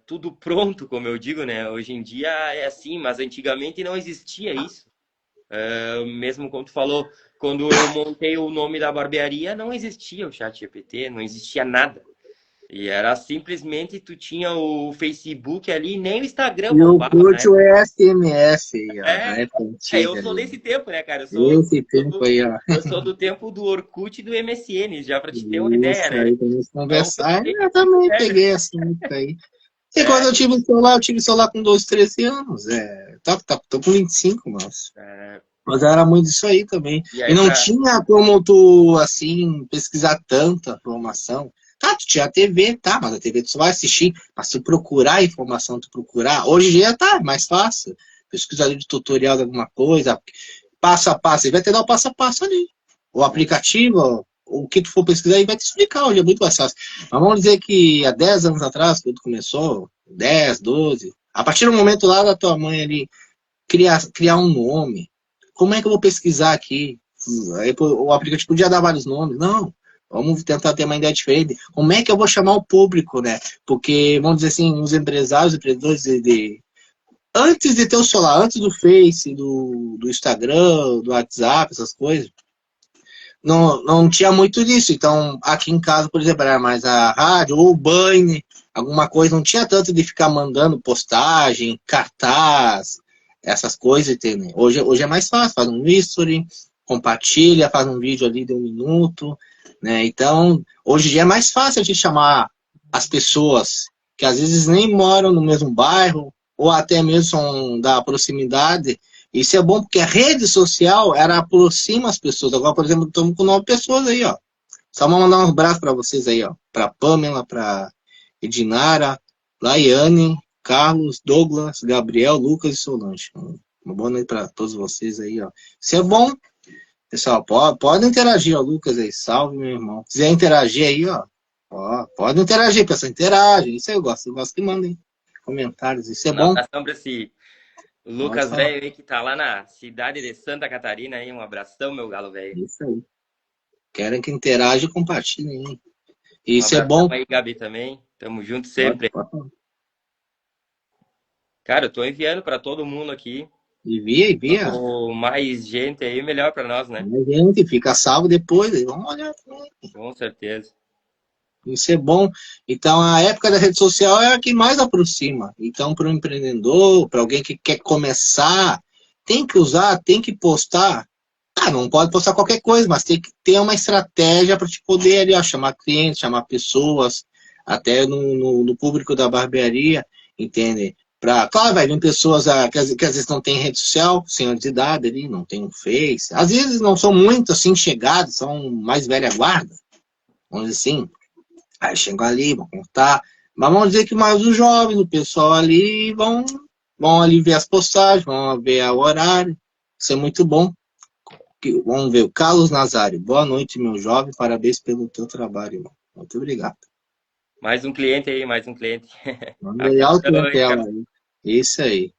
S2: tudo pronto, como eu digo, né? Hoje em dia é assim, mas antigamente não existia isso. Mesmo como tu falou, quando eu montei o nome da barbearia, não existia o chat GPT, não existia nada. E era simplesmente, tu tinha o Facebook ali, nem o Instagram
S1: E o
S2: bombava na
S1: curte o
S2: época.
S1: SMS aí, ó, na
S2: É,
S1: época
S2: eu
S1: antiga
S2: sou
S1: ali.
S2: desse tempo, né, cara?
S1: Esse tempo aí, ó.
S2: Eu sou do tempo do Orkut e do MSN, já pra te ter uma ideia,
S1: Isso
S2: né?
S1: aí, vamos
S2: Então,
S1: conversar. Eu também
S2: é,
S1: peguei essa época aí. E quando
S2: é,
S1: eu tive celular com 12, 13 anos. Tô com 25, mas.
S2: é,
S1: Mas era muito isso aí também.
S2: e
S1: E
S2: aí
S1: não
S2: pra...
S1: tinha como tu, assim, pesquisar tanta informação. Tá, tu tinha a TV, tá, mas a TV tu só vai assistir. Mas se tu procurar informação, tu procurar. Hoje em dia tá, é mais fácil. Pesquisa ali de tutorial de alguma coisa, passo a passo, ele vai te dar o passo a passo ali. O aplicativo, o que tu for pesquisar, ele vai te explicar. Hoje é muito mais fácil. Mas vamos dizer que há 10 anos atrás, quando começou, 10, 12, a partir do momento lá da tua mãe ali, criar um nome. Como é que eu vou pesquisar aqui? Aí, o aplicativo podia dar vários nomes. Não. Vamos tentar ter uma ideia diferente. Como é que eu vou chamar o público, né? Porque, vamos dizer assim, os empreendedores antes de ter o celular, antes do Face, do Instagram, do WhatsApp, essas coisas, não tinha muito disso. Então, aqui em casa, por exemplo, era mais a rádio ou o banho, alguma coisa, não tinha tanto de ficar mandando postagem, cartaz, essas coisas, entendeu? Hoje é mais fácil, faz um history, compartilha, faz um vídeo ali de 1 minuto, né? Então, hoje em dia é mais fácil a gente chamar as pessoas que às vezes nem moram no mesmo bairro, ou até mesmo são da proximidade. Isso é bom porque a rede social ela aproxima as pessoas. Agora, por exemplo, estamos com 9 pessoas aí, ó. Só vou mandar um abraço para vocês aí, ó. Para Pamela, para Edinara, Laiane, Carlos, Douglas, Gabriel, Lucas e Solange. Uma boa noite para todos vocês aí, ó. Isso é bom. Pessoal, pode interagir, ó. Lucas aí, salve, meu irmão. Se quiser interagir aí, ó. Ó, pode interagir, pessoal, interage. Isso eu gosto que mandem comentários, isso é
S2: Um
S1: bom.
S2: abração para esse
S1: Pode
S2: Lucas
S1: falar.
S2: velho aí que tá lá na cidade de Santa Catarina aí. Um abração, meu galo velho.
S1: Isso aí. Querem que interaja e compartilhem, hein?
S2: Um
S1: Isso é
S2: abração
S1: bom.
S2: aí, Gabi, também. Tamo junto
S1: Pode,
S2: sempre.
S1: pode falar.
S2: Cara, eu tô enviando para todo mundo aqui.
S1: Envia.
S2: Quanto mais gente aí, melhor para nós, né?
S1: Mas, gente, fica salvo depois. Aí vamos olhar também.
S2: Com certeza.
S1: Isso é bom. Então, a época da rede social é a que mais aproxima. Então, para o empreendedor, para alguém que quer começar, tem que usar, tem que postar. Ah, não pode postar qualquer coisa, mas tem que ter uma estratégia para te poder ali, ó, chamar clientes, chamar pessoas, até no público da barbearia, entende? Claro, vai vir pessoas que às vezes não têm rede social, senhores de idade ali, não tem um Face. Às vezes não são muito assim chegados, são mais velha guarda, vamos dizer assim. Aí chegam ali, vão contar. Mas vamos dizer que mais os jovens, o pessoal ali, vão ali ver as postagens, vão ver o horário. Isso é muito bom. Vamos ver, o Carlos Nazário. Boa noite, meu jovem. Parabéns pelo teu trabalho, irmão. Muito obrigado.
S2: Mais um cliente aí, mais um cliente.
S1: Vamos ganhar o
S2: Abração aí,
S1: clientela
S2: cara.
S1: aí. Isso aí.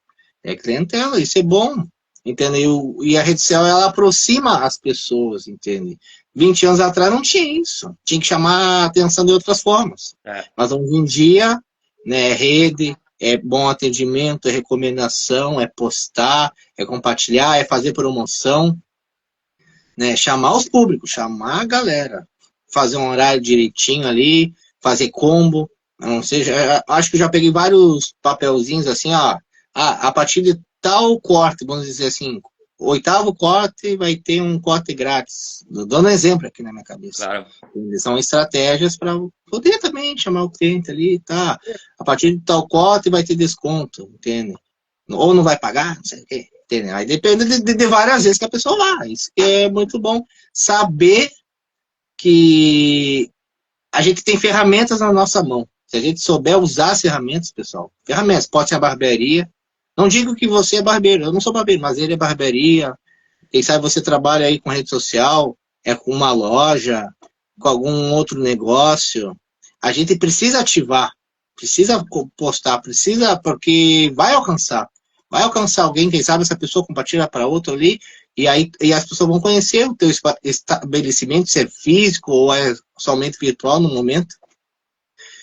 S1: É clientela, isso é bom. Entendeu? E a rede social, ela aproxima as pessoas, entende? 20 anos atrás não tinha isso. Tinha que chamar a atenção de outras formas.
S2: É,
S1: Mas hoje em dia, né, é rede, é bom atendimento, é recomendação, é postar, é compartilhar, é fazer promoção, né? Chamar os públicos, chamar a galera, fazer um horário direitinho ali, fazer combo, não seja, acho que eu já peguei vários papelzinhos assim, ó, a partir de tal corte, vamos dizer assim, oitavo corte vai ter um corte grátis. Dando um exemplo aqui na minha cabeça.
S2: claro.
S1: São estratégias para poder também chamar o cliente ali, tá? A partir de tal corte vai ter desconto, entende? Ou não vai pagar, não sei o quê. Entendeu? Aí depende de várias vezes que a pessoa vai. Isso que é muito bom. Saber que a gente tem ferramentas na nossa mão. Se a gente souber usar as ferramentas, pessoal, ferramentas, pode ser a barbearia. Não digo que você é barbeiro, eu não sou barbeiro, mas ele é barbearia. Quem sabe você trabalha aí com rede social, é com uma loja, com algum outro negócio. A gente precisa ativar, precisa postar, precisa, porque vai alcançar. Vai alcançar alguém, quem sabe essa pessoa compartilha para outro ali, e as pessoas vão conhecer o teu estabelecimento, se é físico ou é somente virtual no momento.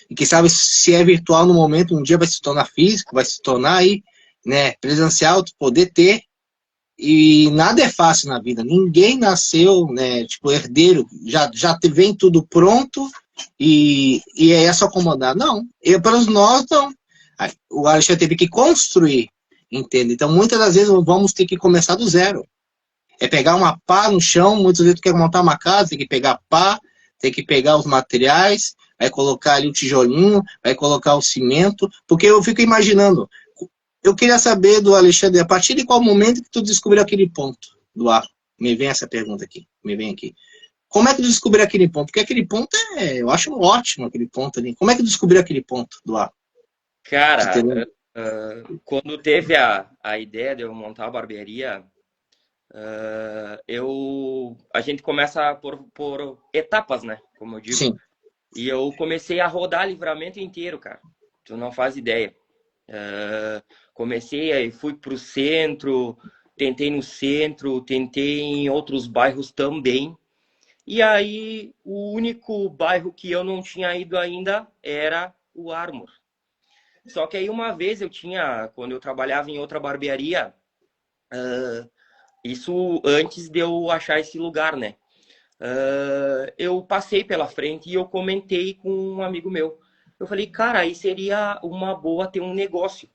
S1: E quem sabe se é virtual no momento, um dia vai se tornar físico, vai se tornar aí, né, presencial, tu poder ter. E nada é fácil na vida. Ninguém nasceu, né, tipo, herdeiro, já vem tudo pronto e é só acomodar. Não, para nós, não. O Alexandre teve que construir, entende? Então, muitas das vezes, vamos ter que começar do zero. É pegar uma pá no chão, muitas vezes tu quer montar uma casa, tem que pegar pá, tem que pegar os materiais, vai colocar ali o tijolinho, vai colocar o cimento, porque eu fico imaginando, eu queria saber do Alexandre, a partir de qual momento que tu descobriu aquele ponto do ar? Me vem essa pergunta aqui, me vem aqui. Como é que tu descobriu aquele ponto? Porque aquele ponto eu acho ótimo aquele ponto ali. Como é que tu descobriu aquele ponto do ar?
S2: Cara,
S1: Entendeu?
S2: quando teve a ideia de eu montar a barbearia, a gente começa por etapas, né? Como eu digo.
S1: Sim,
S2: E eu comecei a rodar Livramento inteiro, cara. Tu não faz ideia. Comecei aí, fui pro centro, tentei no centro, tentei em outros bairros também. E aí, o único bairro que eu não tinha ido ainda era o Armor. Só que aí uma vez quando eu trabalhava em outra barbearia, isso antes de eu achar esse lugar, né? Eu passei pela frente e eu comentei com um amigo meu. Eu falei, cara, aí seria uma boa ter um negócio.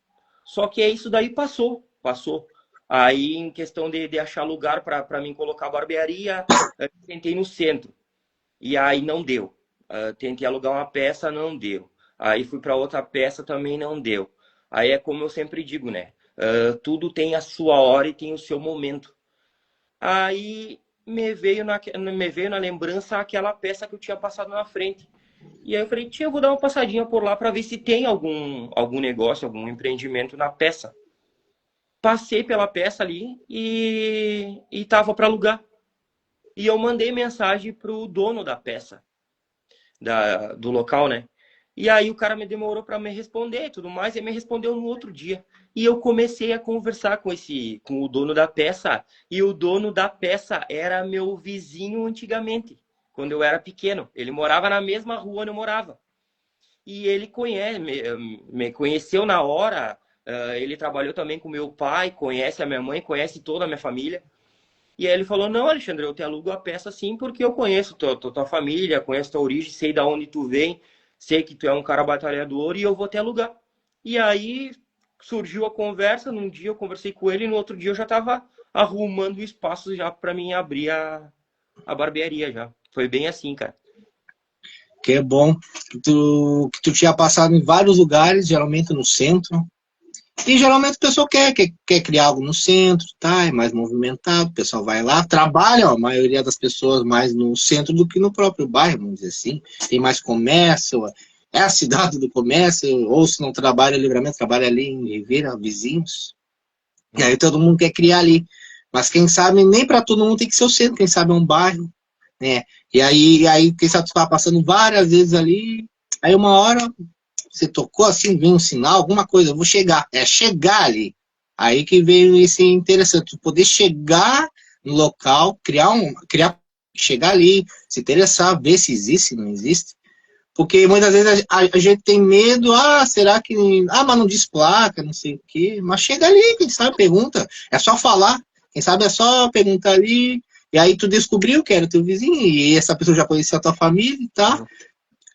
S2: Só que é isso daí passou. Aí, em questão de achar lugar para mim colocar a barbearia, eu tentei no centro. E aí não deu. Tentei alugar uma peça, não deu. Aí fui para outra peça, também não deu. Aí é como eu sempre digo, né? Tudo tem a sua hora e tem o seu momento. Aí me veio na lembrança aquela peça que eu tinha passado na frente. E aí eu falei, tia, eu vou dar uma passadinha por lá para ver se tem algum negócio, algum empreendimento na peça. Passei pela peça ali e tava para alugar. E eu mandei mensagem pro dono da peça. do local, né? E aí o cara me demorou para me responder e tudo mais, e me respondeu no outro dia. E eu comecei a conversar com o dono da peça, e o dono da peça era meu vizinho antigamente, quando eu era pequeno. Ele morava na mesma rua onde eu morava. E ele me conheceu na hora, ele trabalhou também com meu pai, conhece a minha mãe, conhece toda a minha família. E aí ele falou, não, Alexandre, eu te alugo a peça sim, porque eu conheço tua família, conheço tua origem, sei de onde tu vem, sei que tu é um cara batalhador e eu vou te alugar. E aí surgiu a conversa, num dia eu conversei com ele e no outro dia eu já estava arrumando o espaço já para mim abrir a barbearia já. Foi bem assim, cara.
S1: Que é bom que tu tinha passado em vários lugares, geralmente no centro. E geralmente o pessoal quer criar algo no centro, tá? É mais movimentado, o pessoal vai lá, trabalha, ó, a maioria das pessoas mais no centro do que no próprio bairro, vamos dizer assim. Tem mais comércio, é a cidade do comércio, ou se não trabalha em Livramento, trabalha ali em Ribeira, vizinhos. E aí todo mundo quer criar ali. Mas quem sabe, nem para todo mundo tem que ser o centro, quem sabe é um bairro, né? E aí quem sabe tu tá passando várias vezes ali, aí uma hora você tocou assim, vem um sinal, alguma coisa, eu vou chegar. É chegar ali. Aí que veio esse interessante, poder chegar no local, chegar ali, se interessar, ver se existe, se não existe. Porque muitas vezes a gente tem medo, será que. Mas não diz placa, não sei o quê. Mas chega ali, quem sabe pergunta. É só falar. Quem sabe é só perguntar ali. E aí tu descobriu que era teu vizinho, e essa pessoa já conhecia a tua família, tá?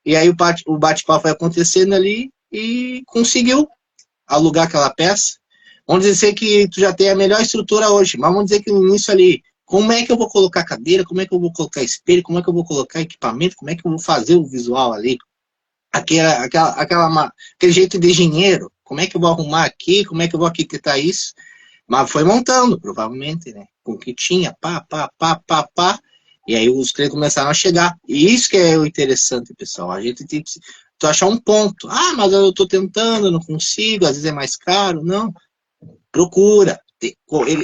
S1: E aí o bate-papo foi acontecendo ali e conseguiu alugar aquela peça. Vamos dizer que tu já tem a melhor estrutura hoje, mas vamos dizer que no início ali, como é que eu vou colocar cadeira, como é que eu vou colocar espelho, como é que eu vou colocar equipamento, como é que eu vou fazer o visual ali? Aquele jeito de engenheiro, como é que eu vou arrumar aqui, como é que eu vou arquitetar isso? Mas foi montando, provavelmente, né? Com o que tinha, pá. E aí os clientes começaram a chegar. E isso que é o interessante, pessoal. A gente tem que tu achar um ponto. Mas eu estou tentando, não consigo, às vezes é mais caro. Não. Procura.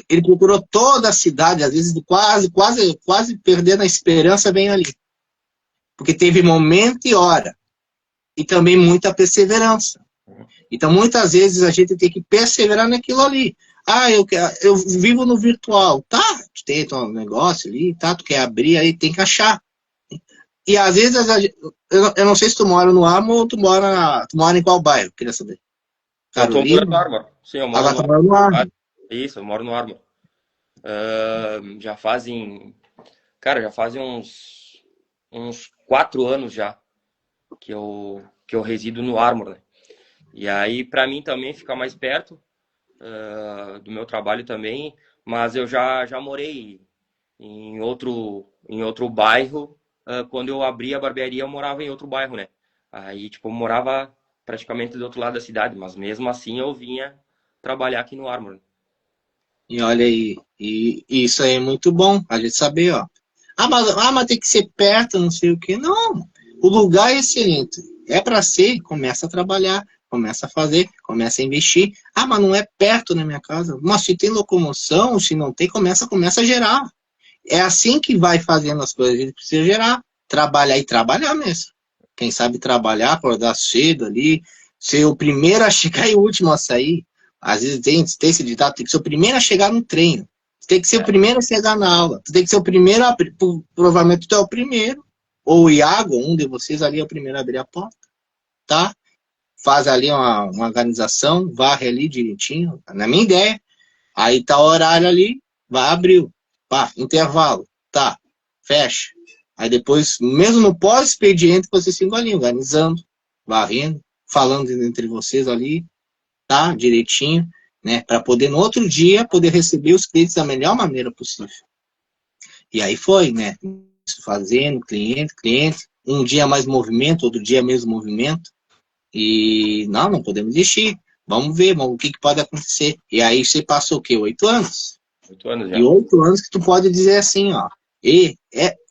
S1: Ele procurou toda a cidade, às vezes quase perdendo a esperança bem ali. Porque teve momento e hora. E também muita perseverança. Então, muitas vezes, a gente tem que perseverar naquilo ali. Eu vivo no virtual. Tá, tu tem um negócio ali, tá, tu quer abrir, aí tem que achar. E às vezes, eu não sei se tu mora no Armo ou tu mora em qual bairro, queria saber.
S2: Eu tô morando no
S1: Carolina?
S2: Armor. Sim, eu moro
S1: Agora
S2: no
S1: tu mora no
S2: Armor.
S1: Armo.
S2: Isso, eu moro no Armor. Já fazem... Cara, já fazem uns 4 anos já que eu resido no Armor, né? E aí, para mim também fica mais perto do meu trabalho também, mas eu já morei em outro bairro. Quando eu abri a barbearia, eu morava em outro bairro, né? Aí, tipo, eu morava praticamente do outro lado da cidade, mas mesmo assim eu vinha trabalhar aqui no Armor.
S1: E olha aí, e isso aí é muito bom, a gente saber, ó. Mas tem que ser perto, não sei o quê. Não, o lugar é excelente. É para ser, começa a trabalhar, começa a fazer, começa a investir. Mas não é perto na minha casa. Mas se tem locomoção, se não tem, começa a gerar. É assim que vai fazendo as coisas. A gente precisa gerar, trabalhar e trabalhar mesmo. Quem sabe trabalhar, acordar cedo ali, ser o primeiro a chegar e o último a sair. Às vezes tem esse ditado, tem que ser o primeiro a chegar no treino. Tu tem que ser o primeiro a chegar na aula. Tu tem que ser o primeiro a... Provavelmente tu é o primeiro. Ou o Iago, um de vocês ali é o primeiro a abrir a porta. Tá? Faz ali uma organização, varre ali direitinho. Na minha ideia. Aí tá o horário ali, vai abrir. Pá, intervalo. Tá, fecha. Aí depois, mesmo no pós-expediente, vocês ficam ali organizando, varrendo, falando entre vocês ali, tá? Direitinho, né? Para poder, no outro dia, poder receber os clientes da melhor maneira possível. E aí foi, né? Fazendo, cliente, um dia mais movimento, outro dia menos movimento. E não podemos desistir. Vamos ver, o que pode acontecer. E aí você passou o quê? 8 anos?
S2: 8 anos já.
S1: E 8 anos que tu pode dizer assim, ó.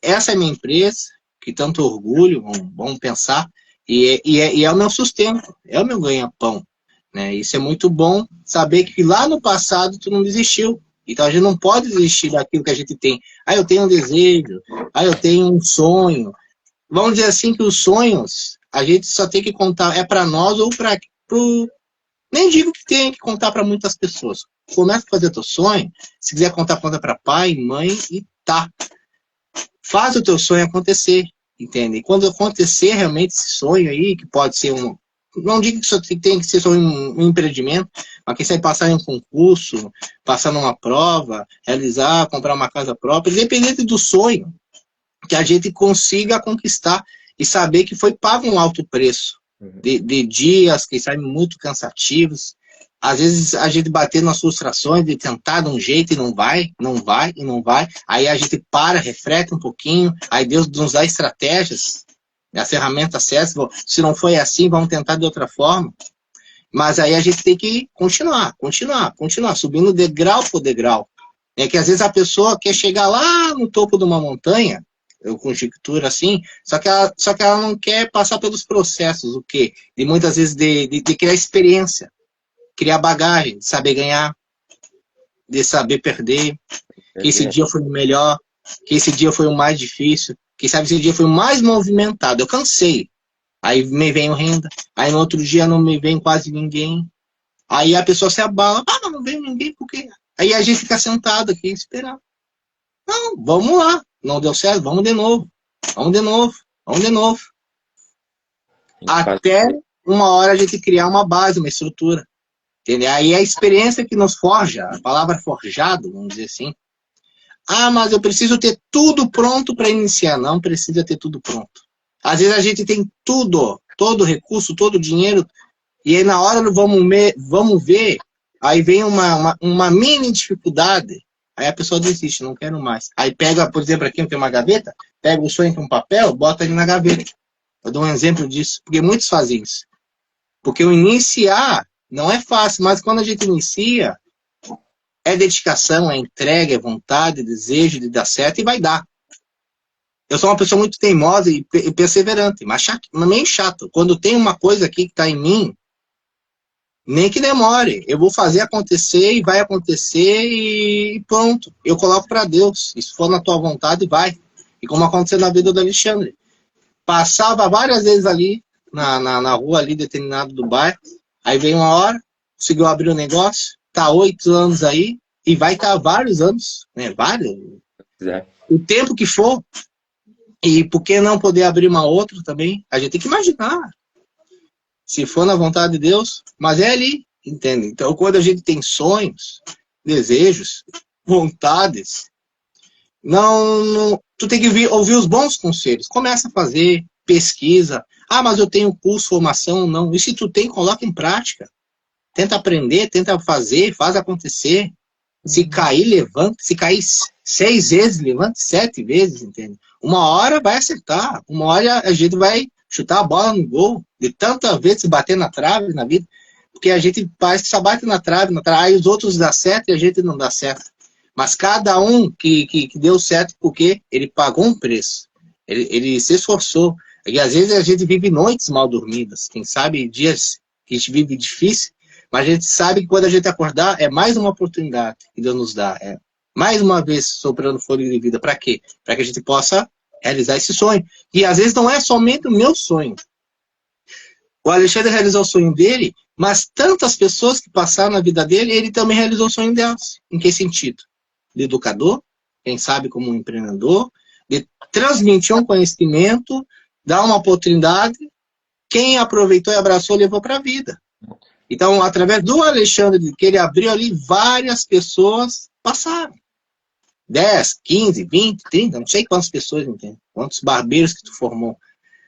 S1: Essa é minha empresa, que tanto orgulho, vamos pensar, e é o meu sustento, é o meu ganha-pão. Né? Isso é muito bom saber que lá no passado tu não desistiu. Então a gente não pode desistir daquilo que a gente tem. Eu tenho um desejo, eu tenho um sonho. vamos dizer assim que os sonhos, a gente só tem que contar, é para nós ou para pro... Nem digo que tem que contar para muitas pessoas. Começa a fazer teu sonho, se quiser contar, conta para pai, mãe e tá. Faz o teu sonho acontecer, entende? E quando acontecer realmente esse sonho aí, que pode ser um... Não digo que isso tem que ser só um empreendimento, mas quem sabe passar em um concurso, passar numa prova, realizar, comprar uma casa própria, independente do sonho, que a gente consiga conquistar e saber que foi pago um alto preço. De dias, quem sabe, muito cansativos. Às vezes a gente bater nas frustrações de tentar de um jeito e não vai, não vai e não vai. Aí a gente para, reflete um pouquinho, aí Deus nos dá estratégias, a ferramenta certa. Se não foi assim, vamos tentar de outra forma. Mas aí a gente tem que continuar, subindo degrau por degrau. É que às vezes a pessoa quer chegar lá no topo de uma montanha, eu conjecturo assim, só que ela não quer passar pelos processos, o quê? De muitas vezes de criar experiência, criar bagagem, de saber ganhar, de saber perder, que esse dia foi o melhor, que esse dia foi o mais difícil, que sabe esse dia foi o mais movimentado, eu cansei. Aí me vem o renda, aí no outro dia não me vem quase ninguém, aí a pessoa se abala, não vem ninguém, por quê? Aí a gente fica sentado aqui esperando. Não, vamos lá. Não deu certo, vamos de novo. Vamos de novo. Vamos de novo. Até uma hora a gente criar uma base, uma estrutura. Entendeu? Aí é a experiência que nos forja, a palavra forjado, vamos dizer assim. Mas eu preciso ter tudo pronto para iniciar. Não precisa ter tudo pronto. Às vezes a gente tem tudo, todo recurso, todo dinheiro, e aí na hora vamos ver, aí vem uma mini dificuldade. Aí a pessoa desiste, não quero mais. Aí pega, por exemplo, aqui tem uma gaveta, pega o sonho com um papel, bota ele na gaveta. Eu dou um exemplo disso, porque muitos fazem isso. Porque o iniciar não é fácil, mas quando a gente inicia, é dedicação, é entrega, é vontade, é desejo de dar certo e vai dar. Eu sou uma pessoa muito teimosa e perseverante, mas meio chato. Quando tem uma coisa aqui que está em mim, nem que demore, eu vou fazer acontecer e vai acontecer e pronto. Eu coloco para Deus, se for na tua vontade, vai. E como aconteceu na vida do Alexandre. Passava várias vezes ali, na rua ali, determinado do bairro, aí veio uma hora, conseguiu abrir o negócio, tá 8 anos aí, e vai estar vários anos, né? Vários. O tempo que for, e por que não poder abrir uma outra também? A gente tem que imaginar. Se for na vontade de Deus, mas é ali, entende? Então, quando a gente tem sonhos, desejos, vontades, tu tem que ouvir os bons conselhos. Começa a fazer, pesquisa. Mas eu tenho curso, formação, não. E se tu tem, coloca em prática. Tenta aprender, tenta fazer, faz acontecer. Se cair, levanta. Se cair 6 vezes, levanta 7 vezes, entende? Uma hora vai acertar. Uma hora a gente vai chutar a bola no gol, de tantas vezes bater na trave na vida, porque a gente parece que só bate na trave, aí os outros dá certo e a gente não dá certo. Mas cada um que deu certo porque ele pagou um preço, ele se esforçou. E às vezes a gente vive noites mal dormidas, quem sabe dias que a gente vive difícil, mas a gente sabe que quando a gente acordar é mais uma oportunidade que Deus nos dá, é mais uma vez soprando fôlego de vida. Para quê? Para que a gente possa realizar esse sonho. E às vezes não é somente o meu sonho. O Alexandre realizou o sonho dele, mas tantas pessoas que passaram na vida dele, ele também realizou o sonho delas. Em que sentido? De educador, quem sabe como um empreendedor, de transmitir um conhecimento, dar uma oportunidade, quem aproveitou e abraçou, levou para a vida. Então, através do Alexandre, que ele abriu ali, várias pessoas passaram. 10, 15, 20, 30, não sei quantas pessoas, entende? Quantos barbeiros que tu formou.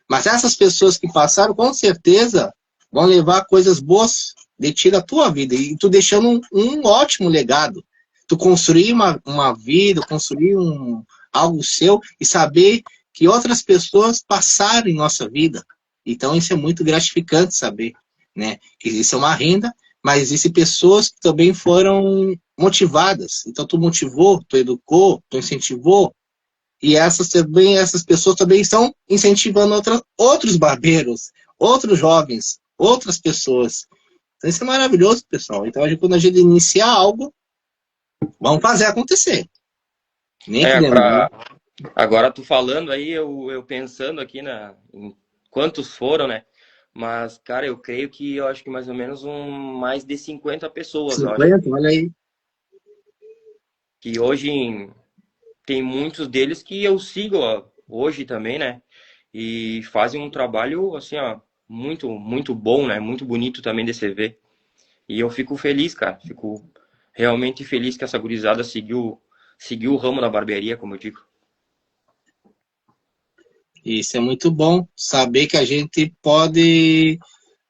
S1: Mas essas pessoas que passaram, com certeza, vão levar coisas boas de ti da tua vida. E tu deixando um ótimo legado. Tu construir uma vida, construir algo seu e saber que outras pessoas passaram em nossa vida. Então, isso é muito gratificante saber, né? Que isso é uma renda, mas existem pessoas que também foram motivadas. Então, tu motivou, tu educou, tu incentivou. E essas pessoas também estão incentivando outros barbeiros, outros jovens, outras pessoas. Então, isso é maravilhoso, pessoal. Então, quando a gente iniciar algo, vamos fazer acontecer. Nem que
S2: Agora tu falando aí, eu pensando aqui em quantos foram, né? Mas, cara, eu creio que eu acho que mais ou menos mais de 50 pessoas, eu acho.
S1: 50, olha aí.
S2: Que hoje tem muitos deles que eu sigo ó, hoje também, né? E fazem um trabalho, assim, ó, muito, muito bom, né? Muito bonito também de se ver. E eu fico feliz, cara. Fico realmente feliz que essa gurizada seguiu o ramo da barbearia, como eu digo.
S1: Isso é muito bom, saber que a gente pode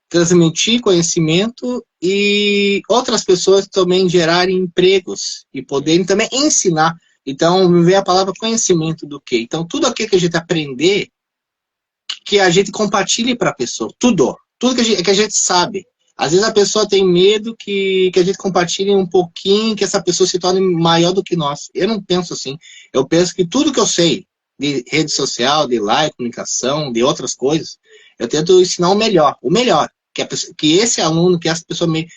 S1: transmitir conhecimento e outras pessoas também gerarem empregos e poderem também ensinar. Então, me vem a palavra conhecimento do quê? Então, tudo aquilo que a gente aprender, que a gente compartilhe para a pessoa. Tudo que a gente sabe. Às vezes a pessoa tem medo que a gente compartilhe um pouquinho, que essa pessoa se torne maior do que nós. Eu não penso assim. Eu penso que tudo que eu sei de rede social, de live, comunicação, de outras coisas, eu tento ensinar o melhor. O melhor. Que esse aluno, que essa pessoa me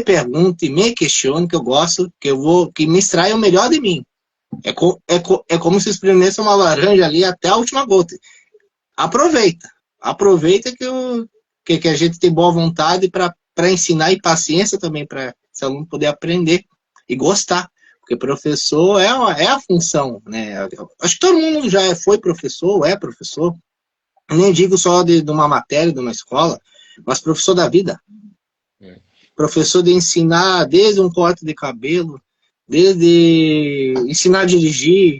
S1: pergunte, me questione, que eu gosto, que me extraia o melhor de mim. É como se espremesse uma laranja ali até a última gota. Aproveita. Aproveita que a gente tem boa vontade para ensinar e paciência também para esse aluno poder aprender e gostar. Porque professor é a função, né? Acho que todo mundo já foi professor, é professor. Nem digo só de uma matéria, de uma escola, mas professor da vida. Professor de ensinar desde um corte de cabelo, desde ensinar a dirigir,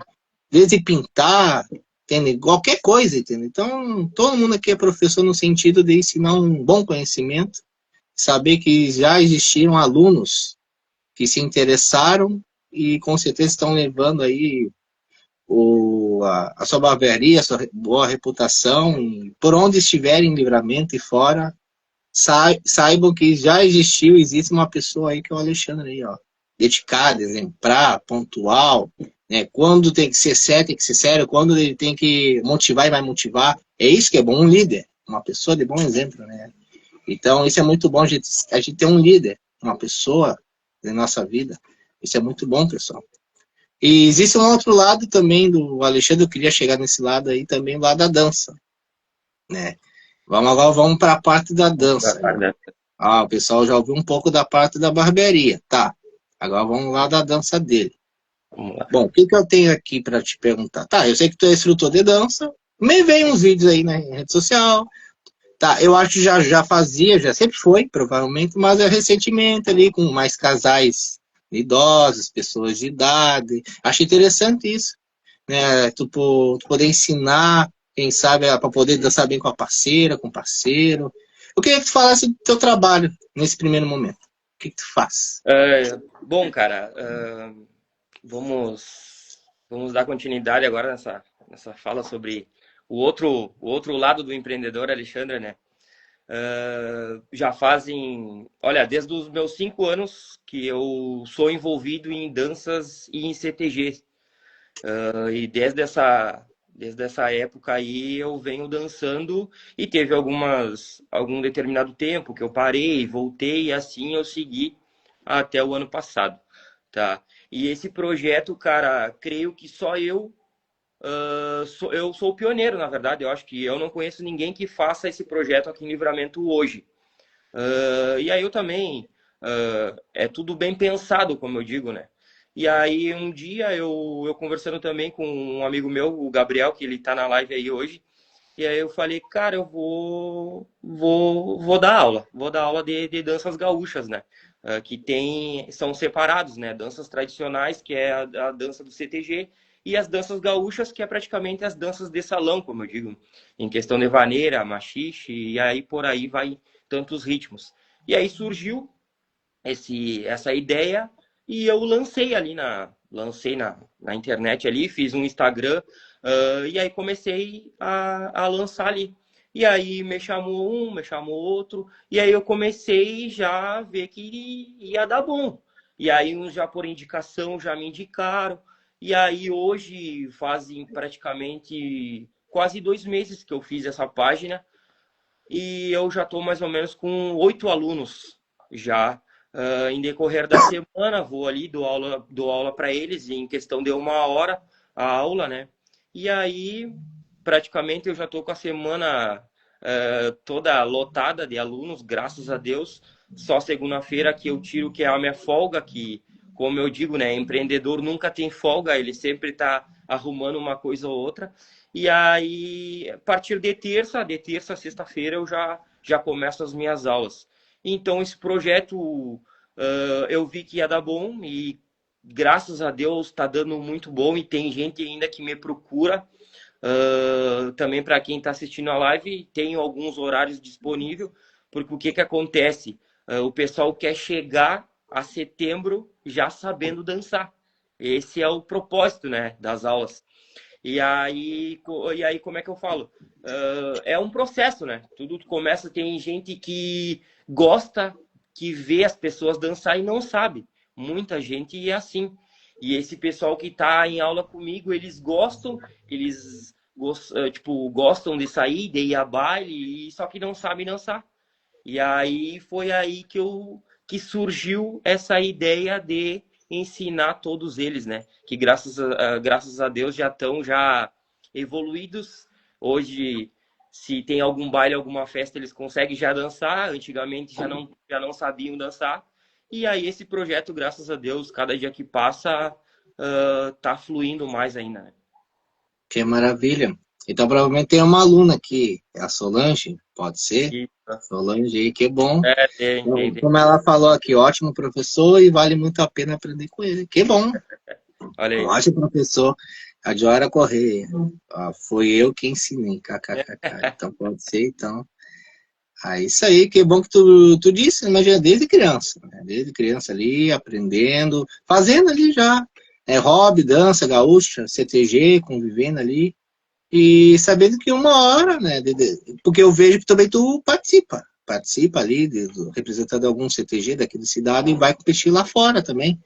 S1: desde pintar, entende? Qualquer coisa, entende? Então, todo mundo aqui é professor no sentido de ensinar um bom conhecimento, saber que já existiram alunos que se interessaram e com certeza estão levando aí a sua barbearia, a sua boa reputação, e por onde estiverem em Livramento e fora, saibam que já existe uma pessoa aí que é o Alexandre aí, ó. Dedicado, exemplar, pontual, né? Quando tem que ser sério, tem que ser sério. Quando ele tem que motivar, ele vai motivar. É isso que é bom, um líder. Uma pessoa de bom exemplo, né? Então, isso é muito bom, a gente ter um líder, uma pessoa na nossa vida. Isso é muito bom, pessoal. E existe um outro lado também do Alexandre, eu queria chegar nesse lado aí também, o lado da dança, né? Vamos para a parte da dança. O pessoal já ouviu um pouco da parte da barbearia. Tá. Agora vamos lá da dança dele.
S2: Vamos lá.
S1: Bom, o que eu tenho aqui para te perguntar? Tá, eu sei que tu é instrutor de dança. Me vem uns vídeos aí na rede social. Tá, eu acho que já fazia, já sempre foi, provavelmente, mas é recentemente ali com mais casais idosos, pessoas de idade. Acho interessante isso, né? Tu poder ensinar, quem sabe, para poder dançar bem com a parceira, com o parceiro. Eu queria que tu falasse do teu trabalho nesse primeiro momento. O que tu faz?
S2: Bom, cara, vamos dar continuidade agora nessa fala sobre o outro lado do empreendedor, Alexandre, né? Já fazem, olha, desde os meus 5 anos que eu sou envolvido em danças e em CTG. E desde essa época aí eu venho dançando e teve algum determinado tempo que eu parei, voltei e assim eu segui até o ano passado, tá? E esse projeto, cara, creio que só eu sou o pioneiro, na verdade. Eu acho que eu não conheço ninguém que faça esse projeto aqui em Livramento hoje. E aí eu também, é tudo bem pensado, como eu digo, né? E aí um dia eu conversando também com um amigo meu, o Gabriel, que ele tá na live aí hoje, e aí eu falei, cara, eu vou dar aula de danças gaúchas, né? São separados, né? Danças tradicionais, que é a dança do CTG, e as danças gaúchas, que é praticamente as danças de salão, como eu digo, em questão de vaneira, machixe, e aí por aí vai tantos ritmos. E aí surgiu essa ideia e eu lancei na internet ali, fiz um Instagram, e aí comecei a lançar ali. E aí me chamou um, me chamou outro, e aí eu comecei já a ver que ia dar bom. E aí uns já por indicação já me indicaram. E aí hoje fazem praticamente quase 2 meses que eu fiz essa página e eu já estou mais ou menos com 8 alunos já. Em decorrer da semana, vou ali, dou aula para eles em questão de 1 hora a aula, né? E aí, praticamente, eu já estou com a semana toda lotada de alunos, graças a Deus. Só segunda-feira que eu tiro, que é a minha folga, que, como eu digo, né, empreendedor nunca tem folga, ele sempre está arrumando uma coisa ou outra. E aí, a partir de terça a sexta-feira, eu já começo as minhas aulas. Então, esse projeto eu vi que ia dar bom e graças a Deus está dando muito bom e tem gente ainda que me procura. Também para quem está assistindo a live, tenho alguns horários disponíveis, porque o que, que acontece? O pessoal quer chegar a setembro já sabendo dançar. Esse é o propósito, né, das aulas. E aí como é que eu falo? É um processo, né? Tudo começa, tem gente que gosta, que vê as pessoas dançar e não sabe. Muita gente é assim. E esse pessoal que está em aula comigo, eles gostam, tipo, gostam de sair, de ir a baile, só que não sabem dançar. E aí foi aí que surgiu essa ideia de ensinar todos eles, né? Que graças a Deus já estão já evoluídos. Hoje, se tem algum baile, alguma festa, eles conseguem já dançar. Antigamente já não sabiam dançar. E aí esse projeto, graças a Deus, cada dia que passa, tá fluindo mais ainda, né?
S1: Que maravilha. Então, provavelmente tem uma aluna aqui, é a Solange, pode ser?
S2: E,
S1: Solange aí, que bom.
S2: tem.
S1: Como ela falou aqui, ótimo professor e vale muito a pena aprender com ele. Que bom,
S2: Olha
S1: um
S2: aí.
S1: ótimo professor. A Diora Correia. Ó, foi eu que ensinei, kkkk. Então pode ser, então. Ah, isso aí, que bom que tu disse, imagina, desde criança, né? Desde criança ali, aprendendo, fazendo ali já. É, hobby, dança, gaúcha, CTG, convivendo ali. E sabendo que uma hora, né? Porque eu vejo que também tu participa ali, representando algum CTG daqui da cidade e vai competir lá fora também,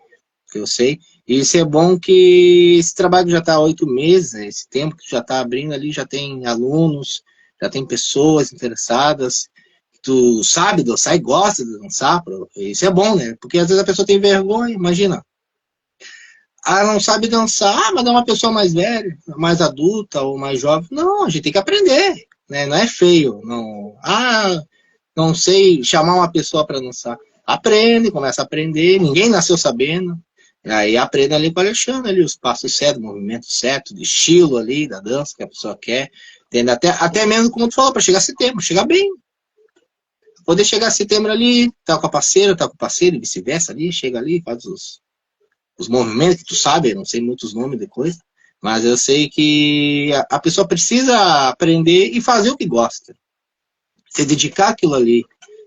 S1: que eu sei. E isso é bom que esse trabalho já está há 8 meses, né, esse tempo que tu já está abrindo ali, já tem alunos, já tem pessoas interessadas, tu sabe dançar e gosta de dançar, isso é bom, né? Porque às vezes a pessoa tem vergonha, imagina. Ah, não sabe dançar, mas é uma pessoa mais velha, mais adulta ou mais jovem. Não, a gente tem que aprender, né? Não é feio, não. Ah, não sei chamar uma pessoa para dançar. Aprende, começa a aprender. Ninguém nasceu sabendo. E aí aprende ali com o Alexandre, ali, os passos certos, o movimento certo, de estilo ali, da dança que a pessoa quer. Entende? Até mesmo, como tu falou, para chegar a setembro, chegar bem. Poder chegar a setembro ali, tá com a parceira, tá com o parceiro, e vice-versa ali, chega ali, faz os movimentos que tu sabe, eu não sei muitos nomes de coisa, mas eu sei que a pessoa precisa aprender e fazer o que gosta, se dedicar àquilo ali,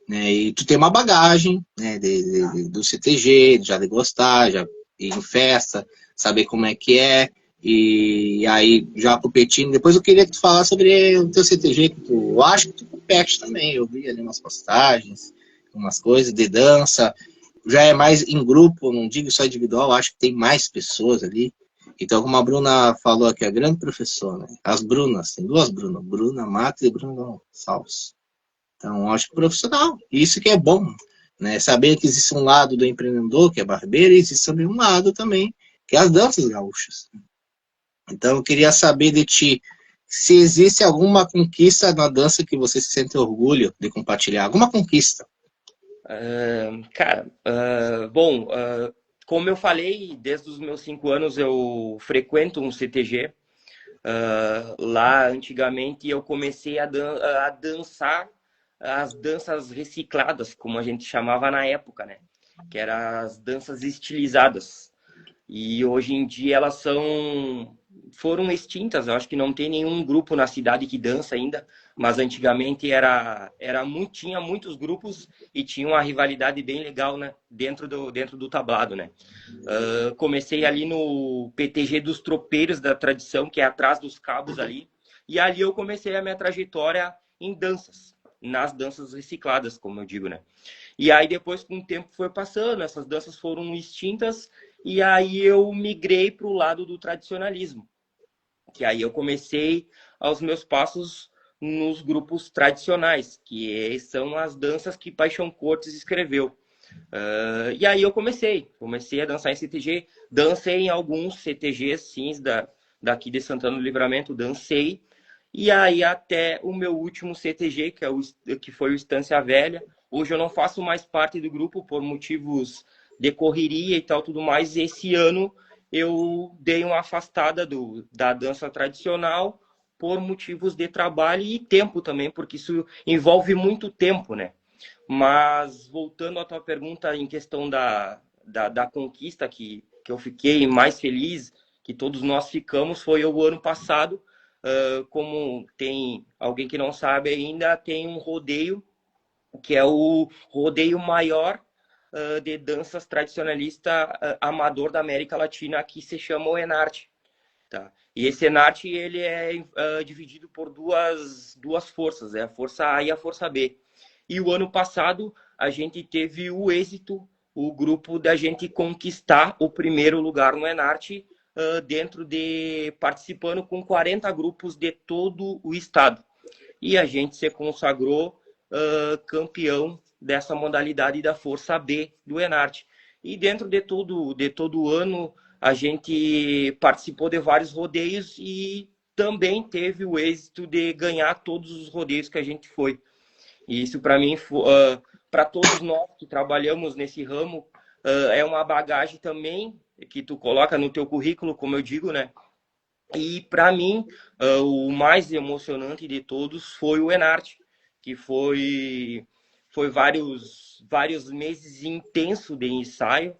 S1: né? E tu tem uma bagagem, né, do CTG, já de gostar, já ir em festa, saber como é que é, e aí já competindo. Depois eu queria que tu falasse sobre o teu CTG, que tu, eu acho que tu compete também, eu vi ali umas postagens, umas coisas de dança, já é mais em grupo, não digo só individual, acho que tem mais pessoas ali. Então, como a Bruna falou aqui, a grande professora, né? As Brunas, tem duas Brunas, Bruna Matos e Bruna Gonçalves. Então, acho que profissional, isso que é bom, né? Saber que existe um lado do empreendedor, que é barbeiro, e existe também um lado também, que é as danças gaúchas. Então, eu queria saber de ti, se existe alguma conquista na dança que você se sente orgulho de compartilhar, alguma conquista.
S2: Cara, bom, como eu falei, desde os meus 5 anos eu frequento um CTG. Lá, antigamente, eu comecei a dançar as danças recicladas, como a gente chamava na época, né? Que eram as danças estilizadas. E hoje em dia elas foram extintas. Eu acho que não tem nenhum grupo na cidade que dança ainda, mas antigamente tinha muitos grupos e tinha uma rivalidade bem legal, né? Dentro do tablado, né? Comecei ali no PTG dos Tropeiros da Tradição, que é atrás dos cabos ali, e ali eu comecei a minha trajetória em danças, nas danças recicladas, como eu digo, né? E aí depois, com o tempo foi passando, essas danças foram extintas e aí eu migrei para o lado do tradicionalismo, que aí eu comecei aos meus passos nos grupos tradicionais, que são as danças que Paixão Cortes escreveu. E aí eu comecei a dançar em CTG, dancei em alguns CTGs, sim, daqui de Santana do Livramento, dancei. E aí até o meu último CTG, que foi o Estância Velha. Hoje eu não faço mais parte do grupo por motivos de correria e tal, tudo mais. Esse ano eu dei uma afastada da dança tradicional por motivos de trabalho e tempo também, porque isso envolve muito tempo, né? Mas voltando à tua pergunta em questão da conquista que eu fiquei mais feliz, que todos nós ficamos, foi o ano passado. Como tem alguém que não sabe ainda, tem um rodeio, que é o rodeio maior de danças tradicionalista amador da América Latina, que se chama o Enarte. Tá? E esse Enarte ele é dividido por duas forças, a Força A e a Força B. E o ano passado a gente teve o êxito, o grupo da gente conquistar o primeiro lugar no Enarte, participando com 40 grupos de todo o estado. E a gente se consagrou campeão dessa modalidade da Força B do Enarte. E dentro de todo o ano, a gente participou de vários rodeios e também teve o êxito de ganhar todos os rodeios que a gente foi. E isso, para mim, para todos nós que trabalhamos nesse ramo, é uma bagagem também que tu coloca no teu currículo, como eu digo, né? E para mim, o mais emocionante de todos foi o Enarte, que foi vários meses intenso de ensaio.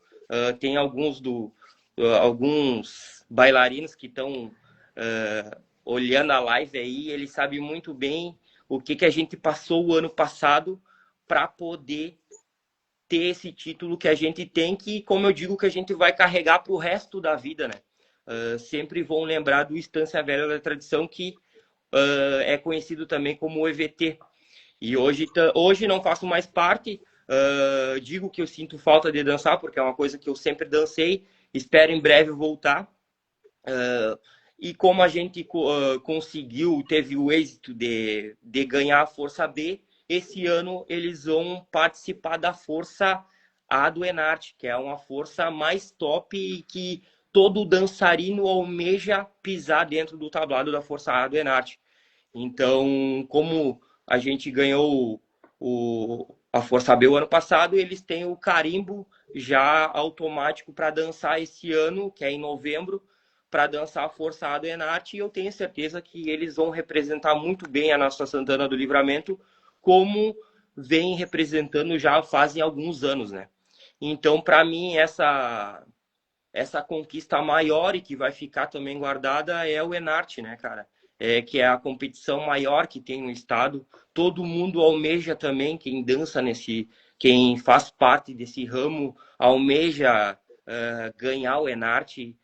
S2: Tem alguns bailarinos que estão olhando a live aí, eles sabem muito bem o que a gente passou o ano passado para poder ter esse título que a gente tem, que, como eu digo, que a gente vai carregar para o resto da vida, né? Sempre vão lembrar do Estância Velha da Tradição, que é conhecido também como o EVT. E hoje não faço mais parte, digo que eu sinto falta de dançar, porque é uma coisa que eu sempre dancei, espero em breve voltar. E como a gente teve o êxito de ganhar a Força B, esse ano eles vão participar da Força A do Enarte, que é uma força mais top e que todo dançarino almeja pisar dentro do tablado da Força A do Enarte. Então, como a gente ganhou a Força B o ano passado, eles têm o carimbo já automático para dançar esse ano, que é em novembro, para dançar a Força A do Enarte, e eu tenho certeza que eles vão representar muito bem a nossa Santana do Livramento, como vem representando já fazem alguns anos, né? Então, para mim, essa conquista maior e que vai ficar também guardada é o Enarte, né, cara? Que é a competição maior que tem no estado. Todo mundo almeja também, quem dança quem faz parte desse ramo, almeja ganhar o Enarte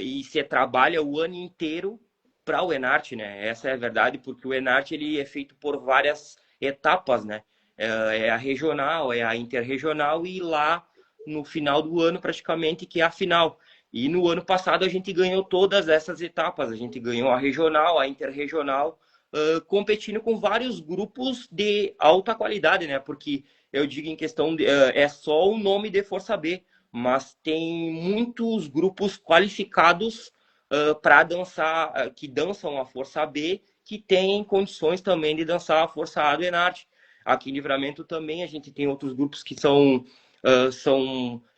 S2: e se trabalha o ano inteiro para o Enarte, né? Essa é a verdade, porque o Enarte ele é feito por várias etapas, né? É a regional, é a interregional e lá no final do ano praticamente, que é a final. E no ano passado a gente ganhou todas essas etapas. A gente ganhou a regional, a interregional, competindo com vários grupos de alta qualidade, né? Porque eu digo em questão é só o nome de Força B, mas tem muitos grupos qualificados para dançar, que dançam a Força B, que têm condições também de dançar a Força A do Enarte. Aqui em Livramento também a gente tem outros grupos que são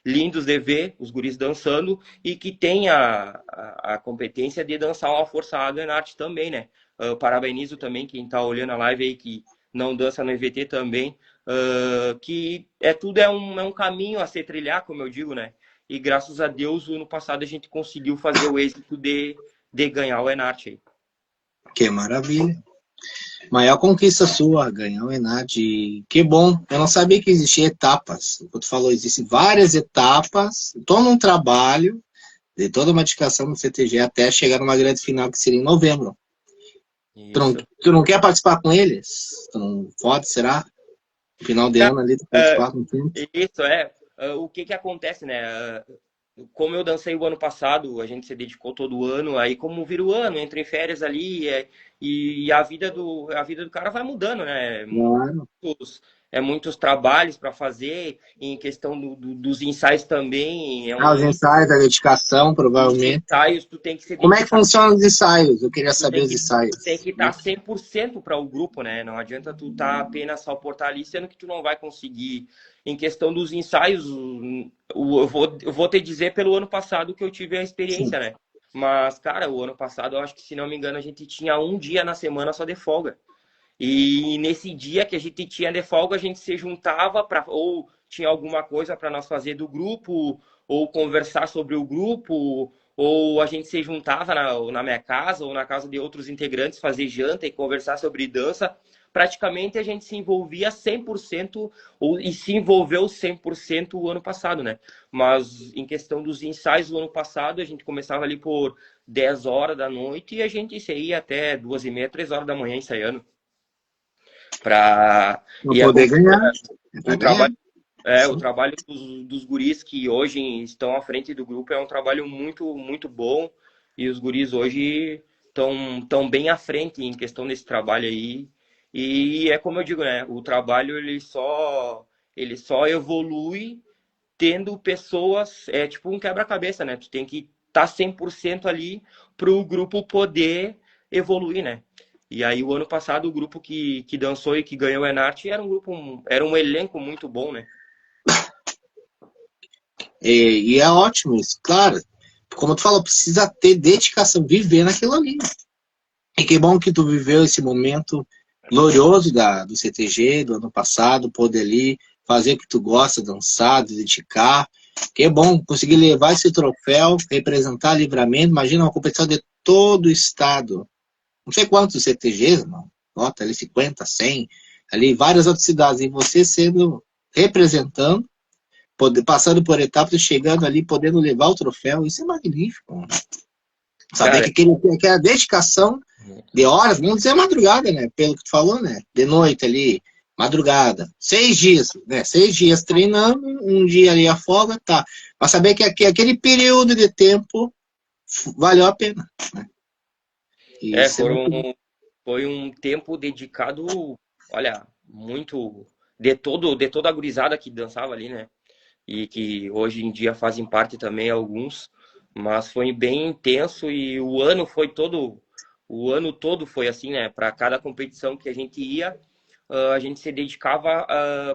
S2: lindos de ver, os guris dançando, e que tem a competência de dançar uma forçada na arte também, né? Parabenizo também quem está olhando a live aí, que não dança no EVT também, que tudo é um caminho a se trilhar, como eu digo, né? E graças a Deus, o ano passado a gente conseguiu fazer o êxito de ganhar o Enarte aí.
S1: Que maravilha. Maior conquista sua, ganhar o Enad. Que bom. Eu não sabia que existiam etapas. Como tu falou, existem várias etapas. Todo um trabalho de toda uma dedicação no CTG até chegar numa grande final que seria em novembro. Tu não quer participar com eles? Tu não pode, será? No final de ano ali, tu participar com tempo?
S2: Isso, o que acontece, né? Como eu dancei o ano passado, a gente se dedicou todo o ano, aí como vira o ano, entra em férias ali, e a vida do cara vai mudando, né?
S1: Claro.
S2: é muitos trabalhos para fazer, em questão dos ensaios também,
S1: Os ensaios, a dedicação,
S2: os
S1: provavelmente.
S2: ensaios tu tem que se
S1: Como é que
S2: dedicar,
S1: funcionam os ensaios? Eu queria
S2: tu
S1: saber
S2: tem
S1: os
S2: que, tu tem
S1: ensaios.
S2: que estar 100% para o grupo, né? Não adianta tu estar apenas só portar ali, sendo que tu não vai conseguir. Em questão dos ensaios, eu vou te dizer pelo ano passado que eu tive a
S1: Sim.
S2: experiência, né? Mas, cara, o ano passado, eu acho que, se não me engano, a gente tinha um dia na semana só de folga. E nesse dia que a gente tinha de folga, a gente se juntava para ou tinha alguma coisa para nós fazer do grupo, ou conversar sobre o grupo, ou a gente se juntava na minha casa ou na casa de outros integrantes, fazer janta e conversar sobre dança. Praticamente a gente se envolvia 100% e se envolveu 100% o ano passado, né? Mas em questão dos ensaios do ano passado, a gente começava ali por 10 horas da noite e a gente ia até 2h30, 3 horas da manhã ensaiando para
S1: Para
S2: e
S1: poder ganhar. É para
S2: o
S1: ganhar.
S2: trabalho o
S1: Sim.
S2: trabalho dos guris que hoje estão à frente do grupo é um trabalho muito muito bom e os guris hoje estão bem à frente em questão desse trabalho aí e é como eu digo, né, o trabalho ele só evolui tendo pessoas, é tipo um quebra-cabeça, né, tu tem que estar 100% ali para o grupo poder evoluir, né. E aí, o ano passado, o grupo que dançou e que ganhou o Enarte era um elenco muito bom, né?
S1: E é ótimo isso, claro. Como tu falou, precisa ter dedicação, viver naquilo ali. E que bom que tu viveu esse momento glorioso do CTG do ano passado, poder ali fazer o que tu gosta, dançar, dedicar. Que é bom conseguir levar esse troféu, representar Livramento. Imagina uma competição de todo o estado. Não sei quantos CTGs, não. Nota ali 50, 100, ali várias outras cidades. E você sendo, representando, passando por etapas e chegando ali, podendo levar o troféu. Isso é magnífico. Saber
S2: Cara,
S1: que a dedicação de horas, não dizer madrugada, né? Pelo que tu falou, né? De noite ali, madrugada. 6 dias, né? 6 dias treinando, um dia ali a folga, tá. Mas saber que aquele período de tempo valeu a pena. Né? E
S2: é,
S1: isso é
S2: foram,
S1: muito bom.
S2: foi um tempo dedicado, olha, muito de toda a gurizada que dançava ali, né? E que hoje em dia fazem parte também alguns, mas foi bem intenso e o ano todo foi assim, né? Para cada competição que a gente ia, a gente se dedicava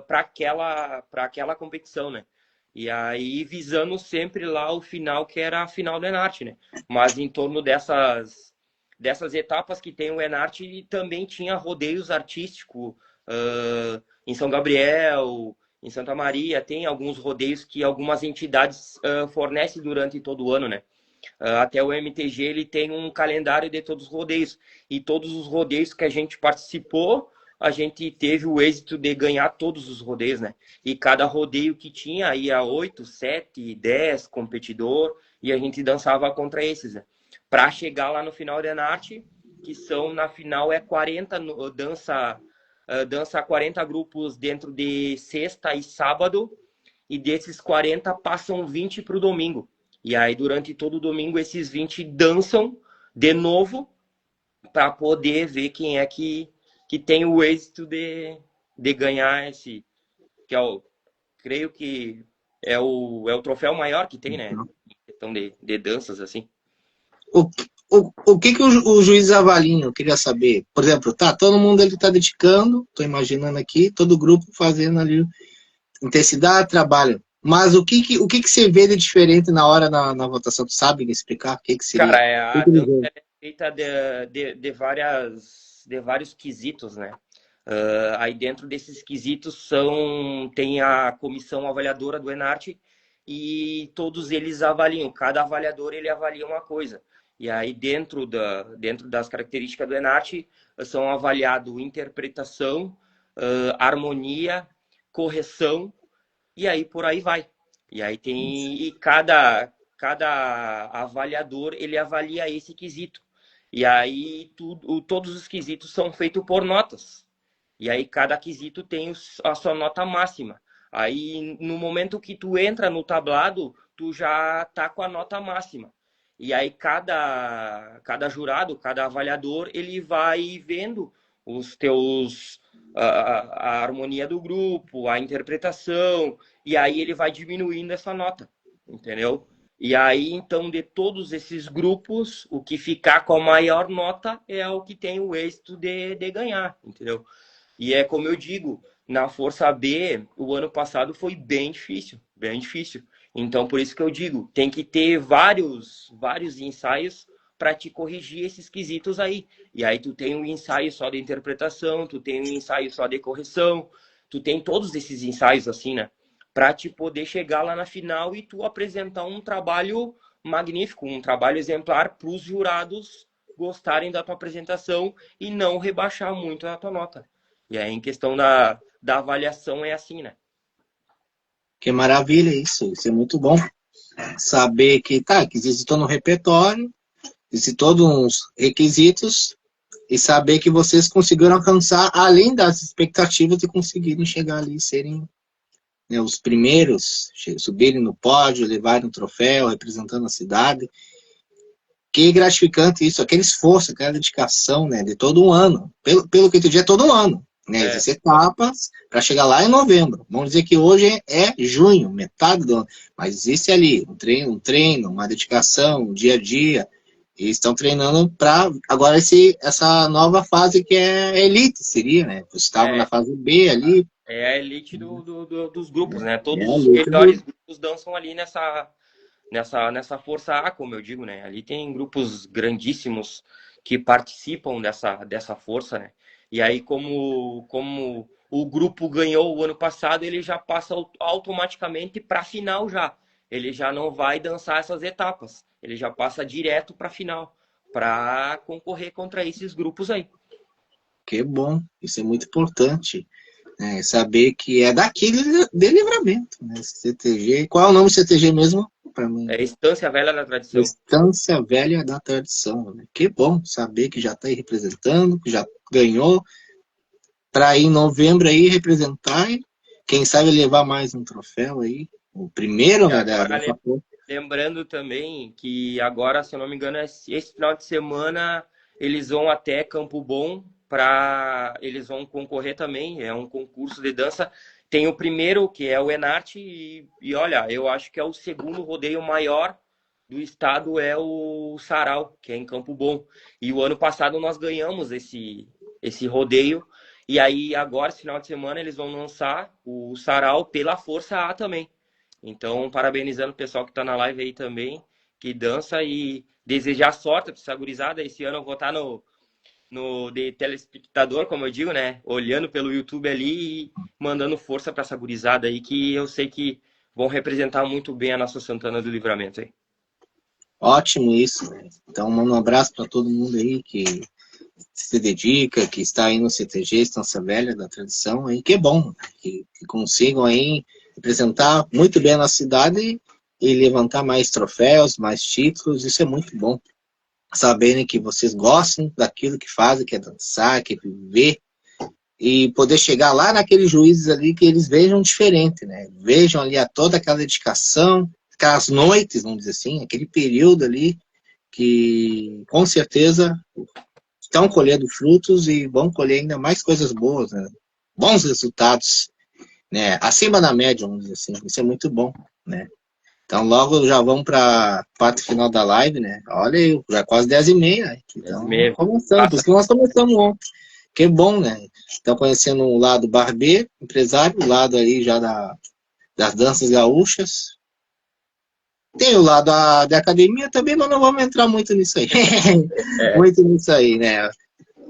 S2: para aquela competição, né? E aí visando sempre lá o final, que era a final do Enarte, né? Mas em torno dessas etapas que tem o Enarte, também tinha rodeios artísticos em São Gabriel, em Santa Maria, tem alguns rodeios que algumas entidades fornecem durante todo o ano, né? Até o MTG ele tem um calendário de todos os rodeios. E todos os rodeios que a gente participou, a gente teve o êxito de ganhar todos os rodeios, né? E cada rodeio que tinha ia 8, 7, 10 competidor e a gente dançava contra esses, né? Para chegar lá no final da Enarte, que são na final é 40 dança 40 grupos dentro de sexta e sábado e desses 40 passam 20 para o domingo. E aí, durante todo o domingo, esses 20 dançam de novo para poder ver quem é que tem o êxito de ganhar esse, que é o, creio que é o troféu maior que tem, né? Em questão de danças, assim.
S1: O, o que o juiz avalia? Eu queria saber. Por exemplo, tá, todo mundo ele está dedicando, estou imaginando aqui, todo o grupo fazendo ali intensidade, trabalho. Mas o que você vê de diferente na hora na votação? Tu sabe me explicar o que
S2: Cara,
S1: seria? O
S2: a
S1: que ele
S2: dança
S1: vê?
S2: é feita de vários quesitos, né? Aí dentro desses quesitos tem a comissão avaliadora do Enarte e todos eles avaliam, cada avaliador ele avalia uma coisa. E aí dentro das características do Enarte são avaliado interpretação, harmonia, correção e aí por aí vai. E aí cada avaliador ele avalia esse quesito. E aí todos os quesitos são feitos por notas. E aí cada quesito tem a sua nota máxima. Aí no momento que tu entra no tablado, tu já tá com a nota máxima. E aí cada jurado, cada avaliador, ele vai vendo os teus a harmonia do grupo, a interpretação, e aí ele vai diminuindo essa nota, entendeu? E aí, então, de todos esses grupos, o que ficar com a maior nota é o que tem o êxito de ganhar, entendeu? E é como eu digo, na Força B, o ano passado foi bem difícil, bem difícil. Então, por isso que eu digo, tem que ter vários ensaios para te corrigir esses quesitos aí. E aí tu tem um ensaio só de interpretação, tu tem um ensaio só de correção, tu tem todos esses ensaios assim, né? Para te poder chegar lá na final e tu apresentar um trabalho magnífico, um trabalho exemplar para os jurados gostarem da tua apresentação e não rebaixar muito a tua nota. E aí, em questão da avaliação, é assim, né?
S1: Que maravilha isso é muito bom. Saber que, tá, que existe todo um repertório, existe todos uns requisitos, e saber que vocês conseguiram alcançar além das expectativas e conseguirem chegar ali e serem, né, os primeiros, subirem no pódio, levarem um troféu, representando a cidade. Que gratificante isso, aquele esforço, aquela dedicação, né, de todo um ano. Pelo que eu entendi, é todo um ano. Né?
S2: É,
S1: Existem etapas para chegar lá em novembro. Vamos dizer que hoje é junho, metade do ano. Mas existe ali um treino, uma dedicação, um dia a dia. E estão treinando para agora essa nova fase que é elite, seria, né? Vocês estavam na
S2: é,
S1: fase B ali.
S2: é a elite dos grupos, né?
S1: É
S2: Todos
S1: a
S2: os
S1: elite
S2: melhores grupos dançam ali nessa Força A, como eu digo, né? Ali tem grupos grandíssimos que participam dessa força, né? E aí, como o grupo ganhou o ano passado, ele já passa automaticamente para a final já. Ele já não vai dançar essas etapas. Ele já passa direto para a final, para concorrer contra esses grupos aí.
S1: que é bom, isso é muito importante. Né? Saber que é daqui de Livramento, né? CTG. Qual é o nome do CTG mesmo? Para mim.
S2: É Estância Velha da Tradição.
S1: Estância Velha da Tradição. Né? Que bom saber que já está aí representando, que já ganhou, para ir em novembro aí representar e quem sabe levar mais um troféu aí. O primeiro,
S2: E
S1: né,
S2: agora,
S1: dessa força.
S2: lembrando também que agora, se eu não me engano, esse final de semana eles vão até Campo Bom para eles vão concorrer também, é um concurso de dança. Tem o primeiro, que é o Enarte, e olha, eu acho que é o segundo rodeio maior do estado, é o Sarau, que é em Campo Bom. E o ano passado nós ganhamos esse rodeio, e aí agora, esse final de semana, eles vão lançar o Sarau pela Força A também. Então, parabenizando o pessoal que está na live aí também, que dança, e desejar sorte para essa gurizada. Esse ano eu vou estar no de telespectador, como eu digo, né? Olhando pelo YouTube ali e mandando força para essa gurizada aí, que eu sei que vão representar muito bem a nossa Santana do Livramento aí.
S1: Ótimo isso. Né? Então, mando um abraço para todo mundo aí que se dedica, que está aí no CTG, Estância Velha da Tradição, aí, que é bom, que consigam aí representar muito bem a nossa cidade e levantar mais troféus, mais títulos, isso é muito bom. Saberem que vocês gostam daquilo que fazem, que é dançar, que é viver, e poder chegar lá naqueles juízes ali que eles vejam diferente, né? Vejam ali a toda aquela dedicação, aquelas noites, vamos dizer assim, aquele período ali que com certeza estão colhendo frutos e vão colher ainda mais coisas boas, né? Bons resultados, né? Acima da média, vamos dizer assim. Isso é muito bom, né? Então, logo já vamos para a parte final da live, né? Olha aí, já é quase 10h30. Então,
S2: Mesmo.
S1: começando. Por isso que nós começamos ontem. Que bom, né? Então, conhecendo o lado barbeiro, empresário, o lado aí já das danças gaúchas. Tem o lado da academia também, mas não vamos entrar muito nisso aí.
S2: É,
S1: Muito nisso aí, né?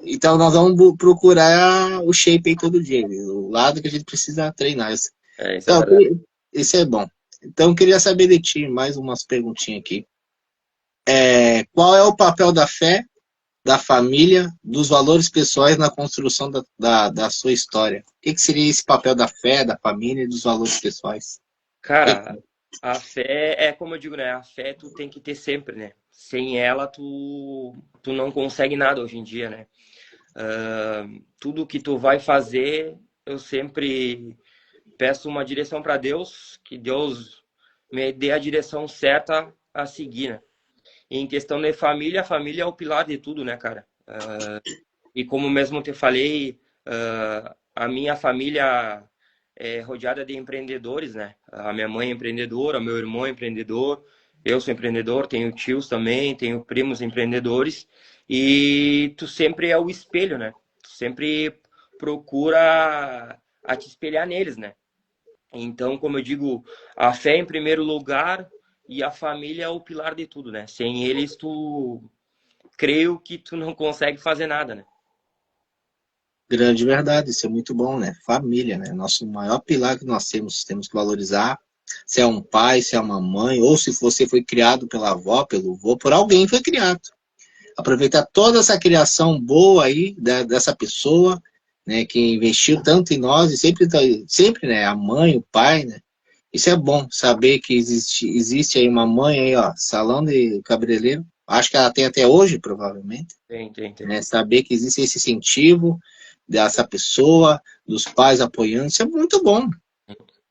S1: Então nós vamos procurar o shape aí todo dia, o lado que a gente precisa treinar.
S2: isso é
S1: Então,
S2: verdade.
S1: isso é bom. Então eu queria saber de ti, mais umas perguntinhas aqui. Qual é o papel da fé, da família, dos valores pessoais na construção da sua história? O que seria esse papel da fé, da família e dos valores pessoais?
S2: Cara, a fé é como eu digo, né? A fé tu tem que ter sempre, né? Sem ela, tu não consegue nada hoje em dia, né? Tudo que tu vai fazer, eu sempre peço uma direção para Deus, que Deus me dê a direção certa a seguir, né? E em questão de família, a família é o pilar de tudo, né, cara? E como mesmo te falei, a minha família é rodeada de empreendedores, né? A minha mãe é empreendedora, meu irmão é empreendedor, eu sou empreendedor, tenho tios também, tenho primos empreendedores, e tu sempre é o espelho, né? Tu sempre procura a te espelhar neles, né? Então, como eu digo, a fé em primeiro lugar e a família é o pilar de tudo, né? Sem eles, tu creio que tu não consegue fazer nada, né?
S1: Grande verdade, isso é muito bom, né? Família, né? Nosso maior pilar que nós temos que valorizar. Se é um pai, se é uma mãe, ou se você foi criado pela avó, pelo avô, por alguém foi criado. Aproveitar toda essa criação boa aí dessa pessoa, né, que investiu tanto em nós e sempre, sempre, né, a mãe, o pai, né? Isso é bom, saber que existe aí uma mãe aí, ó, salão de cabeleireiro. Acho que ela tem até hoje, provavelmente,
S2: Tem.
S1: né? Saber que existe esse incentivo dessa pessoa, dos pais apoiando, isso é muito bom.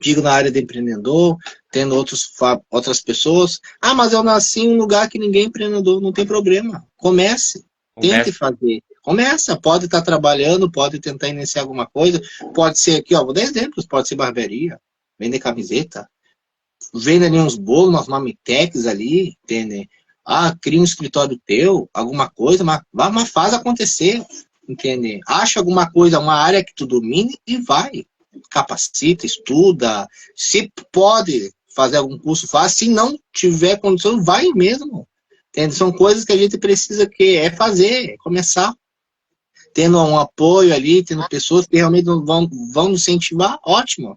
S1: Digo na área de empreendedor, tendo outras pessoas. Ah, mas eu nasci em um lugar que ninguém é empreendedor, não tem problema. Comece, tente
S2: Começa.
S1: fazer. Começa, pode estar trabalhando, pode tentar iniciar alguma coisa. Pode ser aqui, ó, vou dar exemplos, pode ser barbearia, vender camiseta, vende ali uns bolos, umas mamitex ali, entende? Ah, cria um escritório teu, alguma coisa, mas faz acontecer, entende? Acha alguma coisa, uma área que tu domine e vai. Capacita, estuda, se pode fazer algum curso, faz. Se não tiver condição, vai mesmo. Entende? São coisas que a gente precisa que é fazer, é começar. Tendo um apoio ali, tendo pessoas que realmente vão nos incentivar, ótimo.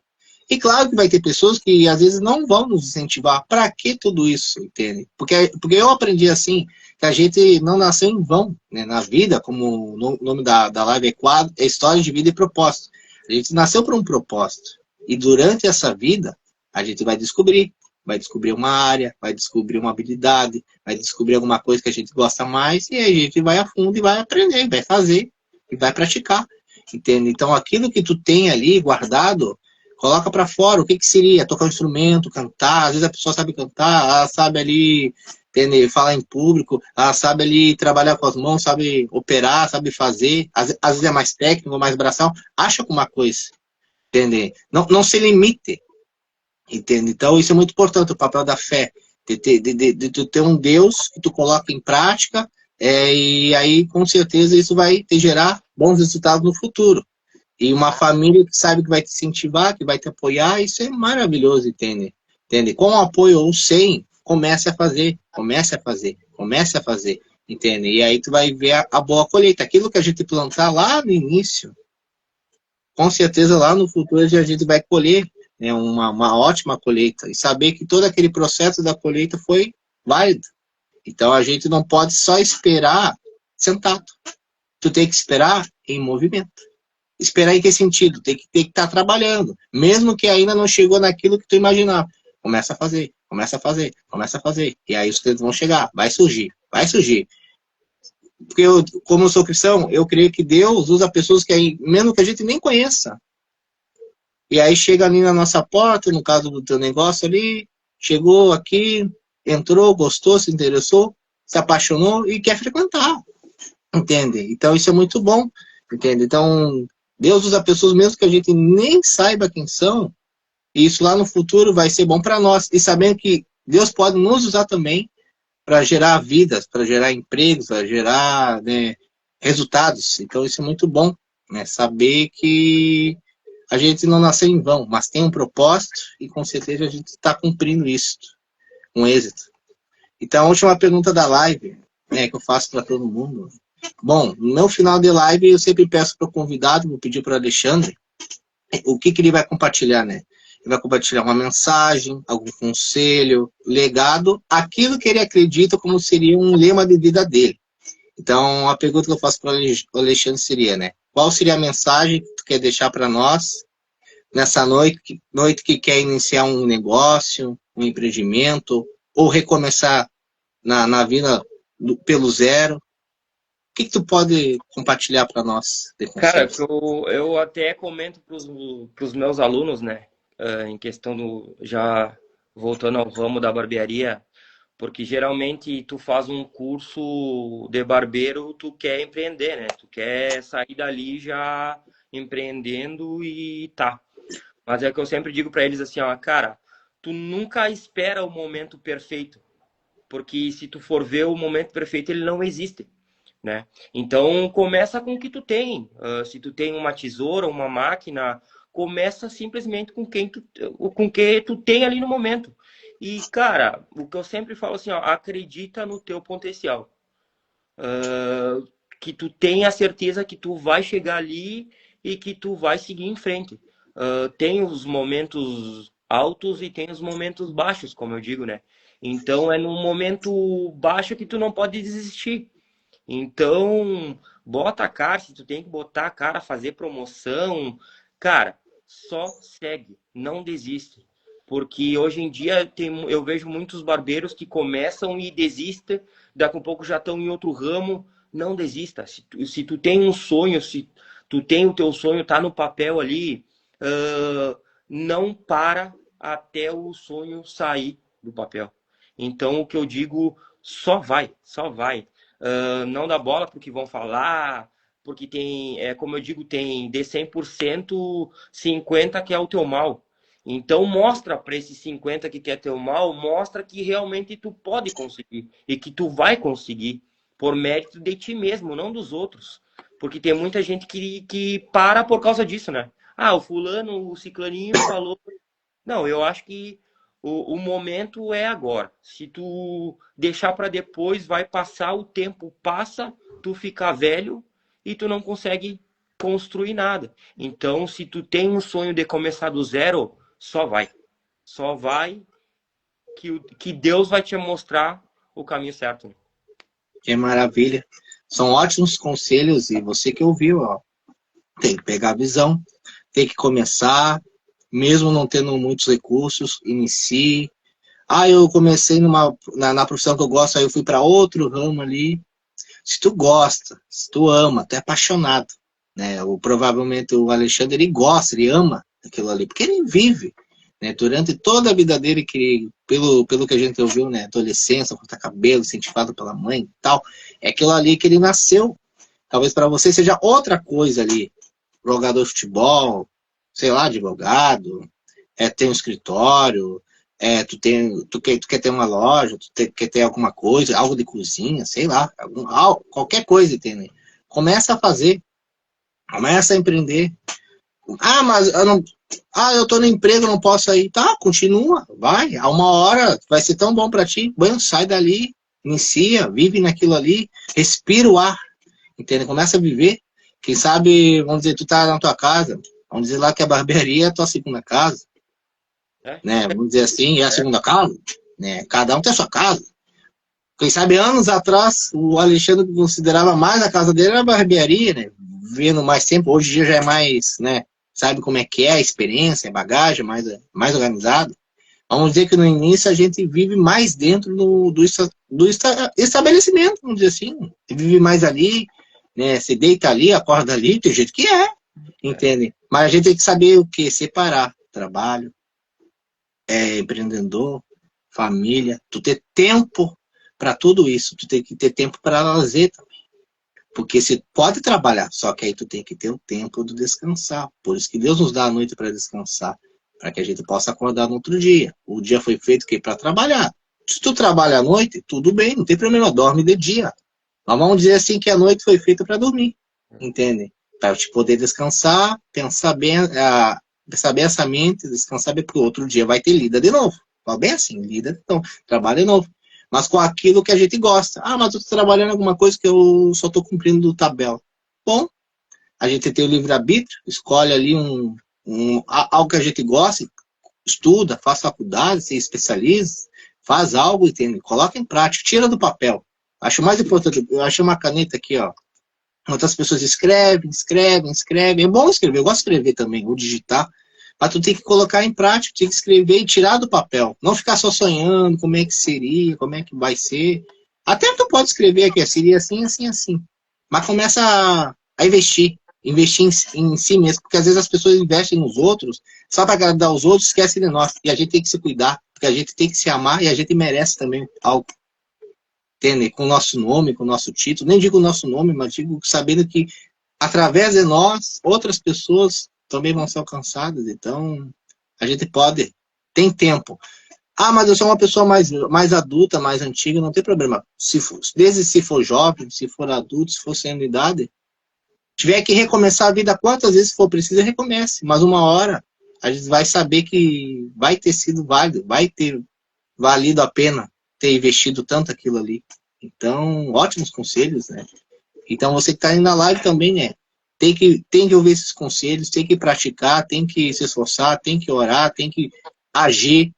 S1: E claro que vai ter pessoas que às vezes não vão nos incentivar. Para que tudo isso, entende? Porque eu aprendi assim, que a gente não nasceu em vão, né? Na vida, como o nome da live é quadro, é história de vida e propósito. A gente nasceu por um propósito. E durante essa vida, a gente vai descobrir uma área, vai descobrir uma habilidade, vai descobrir alguma coisa que a gente gosta mais, e aí a gente vai a fundo e vai aprender, vai fazer e vai praticar, entende? Então aquilo que tu tem ali guardado, coloca para fora. O que que seria? Tocar um instrumento, cantar. Às vezes a pessoa sabe cantar, ela sabe ali, entende? Falar em público, ela sabe ali trabalhar com as mãos, sabe operar, sabe fazer. Às vezes é mais técnico, mais braçal. Acha alguma coisa, entende? Não se limite, entende? Então isso é muito importante, o papel da fé. De tu ter um Deus que tu coloca em prática, e aí com certeza isso vai te gerar bons resultados no futuro. E uma família que sabe que vai te incentivar, que vai te apoiar, isso é maravilhoso, entende? Entende? Com apoio ou sem, comece a fazer, comece a fazer, comece a fazer, entende? E aí tu vai ver a boa colheita. Aquilo que a gente plantar lá no início, com certeza lá no futuro a gente vai colher, né, uma ótima colheita. E saber que todo aquele processo da colheita foi válido. Então a gente não pode só esperar sentado. Tu tem que esperar em movimento. Esperar em que sentido? Tem que estar trabalhando. Mesmo que ainda não chegou naquilo que tu imaginava. Começa a fazer, começa a fazer, começa a fazer. E aí os clientes vão chegar, vai surgir, vai surgir. Porque eu, como eu sou cristão, eu creio que Deus usa pessoas que aí, mesmo que a gente nem conheça. E aí chega ali na nossa porta, no caso do teu negócio ali, chegou aqui, entrou, gostou, se interessou, se apaixonou e quer frequentar. Entende? Então isso é muito bom. Entende? Então, Deus usa pessoas mesmo que a gente nem saiba quem são, e isso lá no futuro vai ser bom para nós. E sabendo que Deus pode nos usar também para gerar vidas, para gerar empregos, para gerar, né, resultados. Então isso é muito bom, né? Saber que a gente não nasceu em vão, mas tem um propósito e com certeza a gente está cumprindo isso com êxito. Então a última pergunta da live, né, que eu faço para todo mundo. Bom, no meu final de live eu sempre peço para o convidado, vou pedir para o Alexandre, o que, que ele vai compartilhar, né? Ele vai compartilhar uma mensagem, algum conselho, legado, aquilo que ele acredita como seria um lema de vida dele. Então, a pergunta que eu faço para o Alexandre seria, né? Qual seria a mensagem que tu quer deixar para nós nessa noite que quer iniciar um negócio, um empreendimento, ou recomeçar na vida pelo zero? O que, que tu pode compartilhar para nós de
S2: Cara,
S1: conselhos?
S2: eu até comento para os meus alunos, né? Em questão do. Já voltando ao ramo da barbearia, porque geralmente tu faz um curso de barbeiro, tu quer empreender, né? Tu quer sair dali já empreendendo e tá. Mas é o que eu sempre digo para eles assim, ó, cara, tu nunca espera o momento perfeito, porque se tu for ver o momento perfeito, ele não existe, né? Então começa com o que tu tem. Se tu tem uma tesoura, uma máquina, começa simplesmente com o que tu tem ali no momento. E cara, o que eu sempre falo assim, ó, acredita no teu potencial. Que tu tenha a certeza que tu vai chegar ali e que tu vai seguir em frente. Tem os momentos altos e tem os momentos baixos, como eu digo, né? Então é no momento baixo que tu não pode desistir. Então, bota a cara, se tu tem que botar a cara, fazer promoção, cara, só segue, não desiste. Porque hoje em dia eu vejo muitos barbeiros que começam e desistem, daqui a pouco já estão em outro ramo. Não desista. Se tu tem um sonho, se tu tem o teu sonho, tá no papel ali, não para até o sonho sair do papel. Então, o que eu digo, só vai, só vai. Não dá bola porque vão falar, porque tem, como eu digo, tem de 100%, 50 que é o teu mal. Então mostra para esses 50 que quer teu mal, mostra que realmente tu pode conseguir e que tu vai conseguir por mérito de ti mesmo, não dos outros. Porque tem muita gente que para por causa disso, né? Ah, o fulano, o ciclaninho falou. Não, eu acho que o momento é agora. Se tu deixar para depois, vai passar, o tempo passa, tu fica velho e tu não consegue construir nada. Então, se tu tem um sonho de começar do zero, só vai. Só vai que Deus vai te mostrar o caminho certo.
S1: Que maravilha. São ótimos conselhos e você que ouviu, ó, tem que pegar a visão, tem que começar, mesmo não tendo muitos recursos, inicie. Ah, eu comecei na profissão que eu gosto, aí eu fui para outro ramo ali. Se tu gosta, se tu ama, tu é apaixonado, né? Provavelmente o Alexandre, ele gosta, ele ama aquilo ali, porque ele vive, né? Durante toda a vida dele, que pelo que a gente ouviu, né? Adolescência, cortar cabelo, incentivado pela mãe e tal, é aquilo ali que ele nasceu. Talvez para você seja outra coisa ali, jogador de futebol, sei lá, advogado, tem um escritório, tu quer ter uma loja, quer ter alguma coisa, algo de cozinha, sei lá, qualquer coisa, entende? Começa a fazer, começa a empreender. Ah, mas eu não. Ah, eu tô no emprego, não posso sair. Tá, continua, vai. A uma hora vai ser tão bom para ti. Bom, sai dali, inicia, vive naquilo ali, respira o ar, entende? Começa a viver. Quem sabe, vamos dizer, tu tá na tua casa, vamos dizer lá que a barbearia é a tua segunda casa,
S2: É?
S1: né? Vamos dizer assim, é a segunda casa, né? Cada um tem a sua casa. Quem sabe anos atrás, o Alexandre considerava mais a casa dele era a barbearia, né? Vendo mais tempo, hoje em dia já é mais, né? Sabe como é que é a experiência, a bagagem, mais organizado. Vamos dizer que no início a gente vive mais dentro do estabelecimento, vamos dizer assim. Você vive mais ali, né? Você deita ali, acorda ali, tem jeito que entende? Mas a gente tem que saber o que? Separar trabalho, empreendedor, família, tu ter tempo para tudo isso, tu tem que ter tempo para lazer também. Porque você pode trabalhar, só que aí tu tem que ter o tempo de descansar. Por isso que Deus nos dá a noite para descansar, para que a gente possa acordar no outro dia. O dia foi feito para trabalhar. Se tu trabalha à noite, tudo bem, não tem problema, dorme de dia. Mas vamos dizer assim que a noite foi feita para dormir, entende? Para te poder descansar, pensar bem essa mente, descansar bem, porque o outro dia vai ter lida de novo. Fala bem assim, lida, então, trabalho de novo. Mas com aquilo que a gente gosta. Ah, mas eu estou trabalhando em alguma coisa que eu só estou cumprindo tabela. Bom, a gente tem o livre-arbítrio, escolhe ali algo que a gente gosta, estuda, faz faculdade, se especializa, faz algo, entende? Coloca em prática, tira do papel. Acho mais importante, eu achei uma caneta aqui, ó. Outras pessoas escrevem. É bom escrever, eu gosto de escrever também, ou digitar. Mas tu tem que colocar em prática, tem que escrever e tirar do papel. Não ficar só sonhando como é que seria, como é que vai ser. Até tu pode escrever aqui, seria assim, assim, assim. Mas começa a investir. Investir em si mesmo. Porque às vezes as pessoas investem nos outros, só para agradar os outros, esquecem de nós. E a gente tem que se cuidar, porque a gente tem que se amar e a gente merece também algo. Entende? Com o nosso nome, com o nosso título. Nem digo o nosso nome, mas digo sabendo que através de nós, outras pessoas também vão ser alcançadas. Então, a gente pode, tem tempo. Ah, mas eu sou uma pessoa mais adulta, mais antiga, não tem problema. Desde se for jovem, se for adulto, se for sem idade, tiver que recomeçar a vida quantas vezes for preciso, recomece. Mas uma hora a gente vai saber que vai ter sido válido, vai ter valido a pena ter investido tanto aquilo ali. Então, ótimos conselhos, né? Então, você que está indo na live também, né? Tem que ouvir esses conselhos, tem que praticar, tem que se esforçar, tem que orar, tem que agir,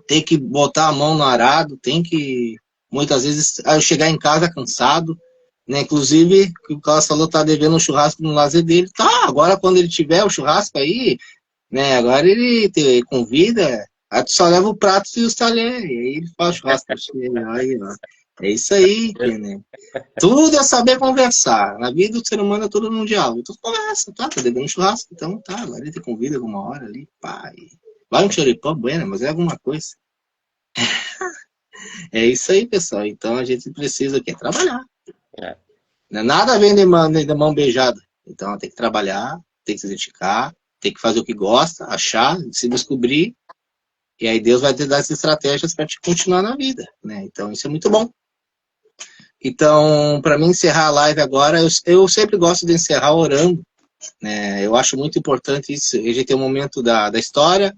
S1: tem que botar a mão no arado, tem que, muitas vezes, eu chegar em casa cansado, né? Inclusive, o Carlos falou, tá devendo um churrasco no lazer dele. Tá, agora quando ele tiver o churrasco aí, né? Agora ele te convida, aí tu só leva o prato e os talheres, e aí ele faz o churrasco pra você, aí, ó. É isso aí, né? Tudo é saber conversar. Na vida do ser humano é tudo num diálogo. Então conversa, tá devendo um churrasco, então tá, agora ele te convida alguma hora ali, pá. Vai um choripão, bueno, mas é alguma coisa. É isso aí, pessoal. Então a gente precisa aqui trabalhar.
S2: É.
S1: Nada vem de mão beijada. Então tem que trabalhar, tem que se dedicar, tem que fazer o que gosta, achar, se descobrir. E aí Deus vai te dar as estratégias para te continuar na vida, né? Então isso é muito bom. Então, para mim encerrar a live agora, eu sempre gosto de encerrar orando, né? Eu acho muito importante isso. A gente tem um momento da história,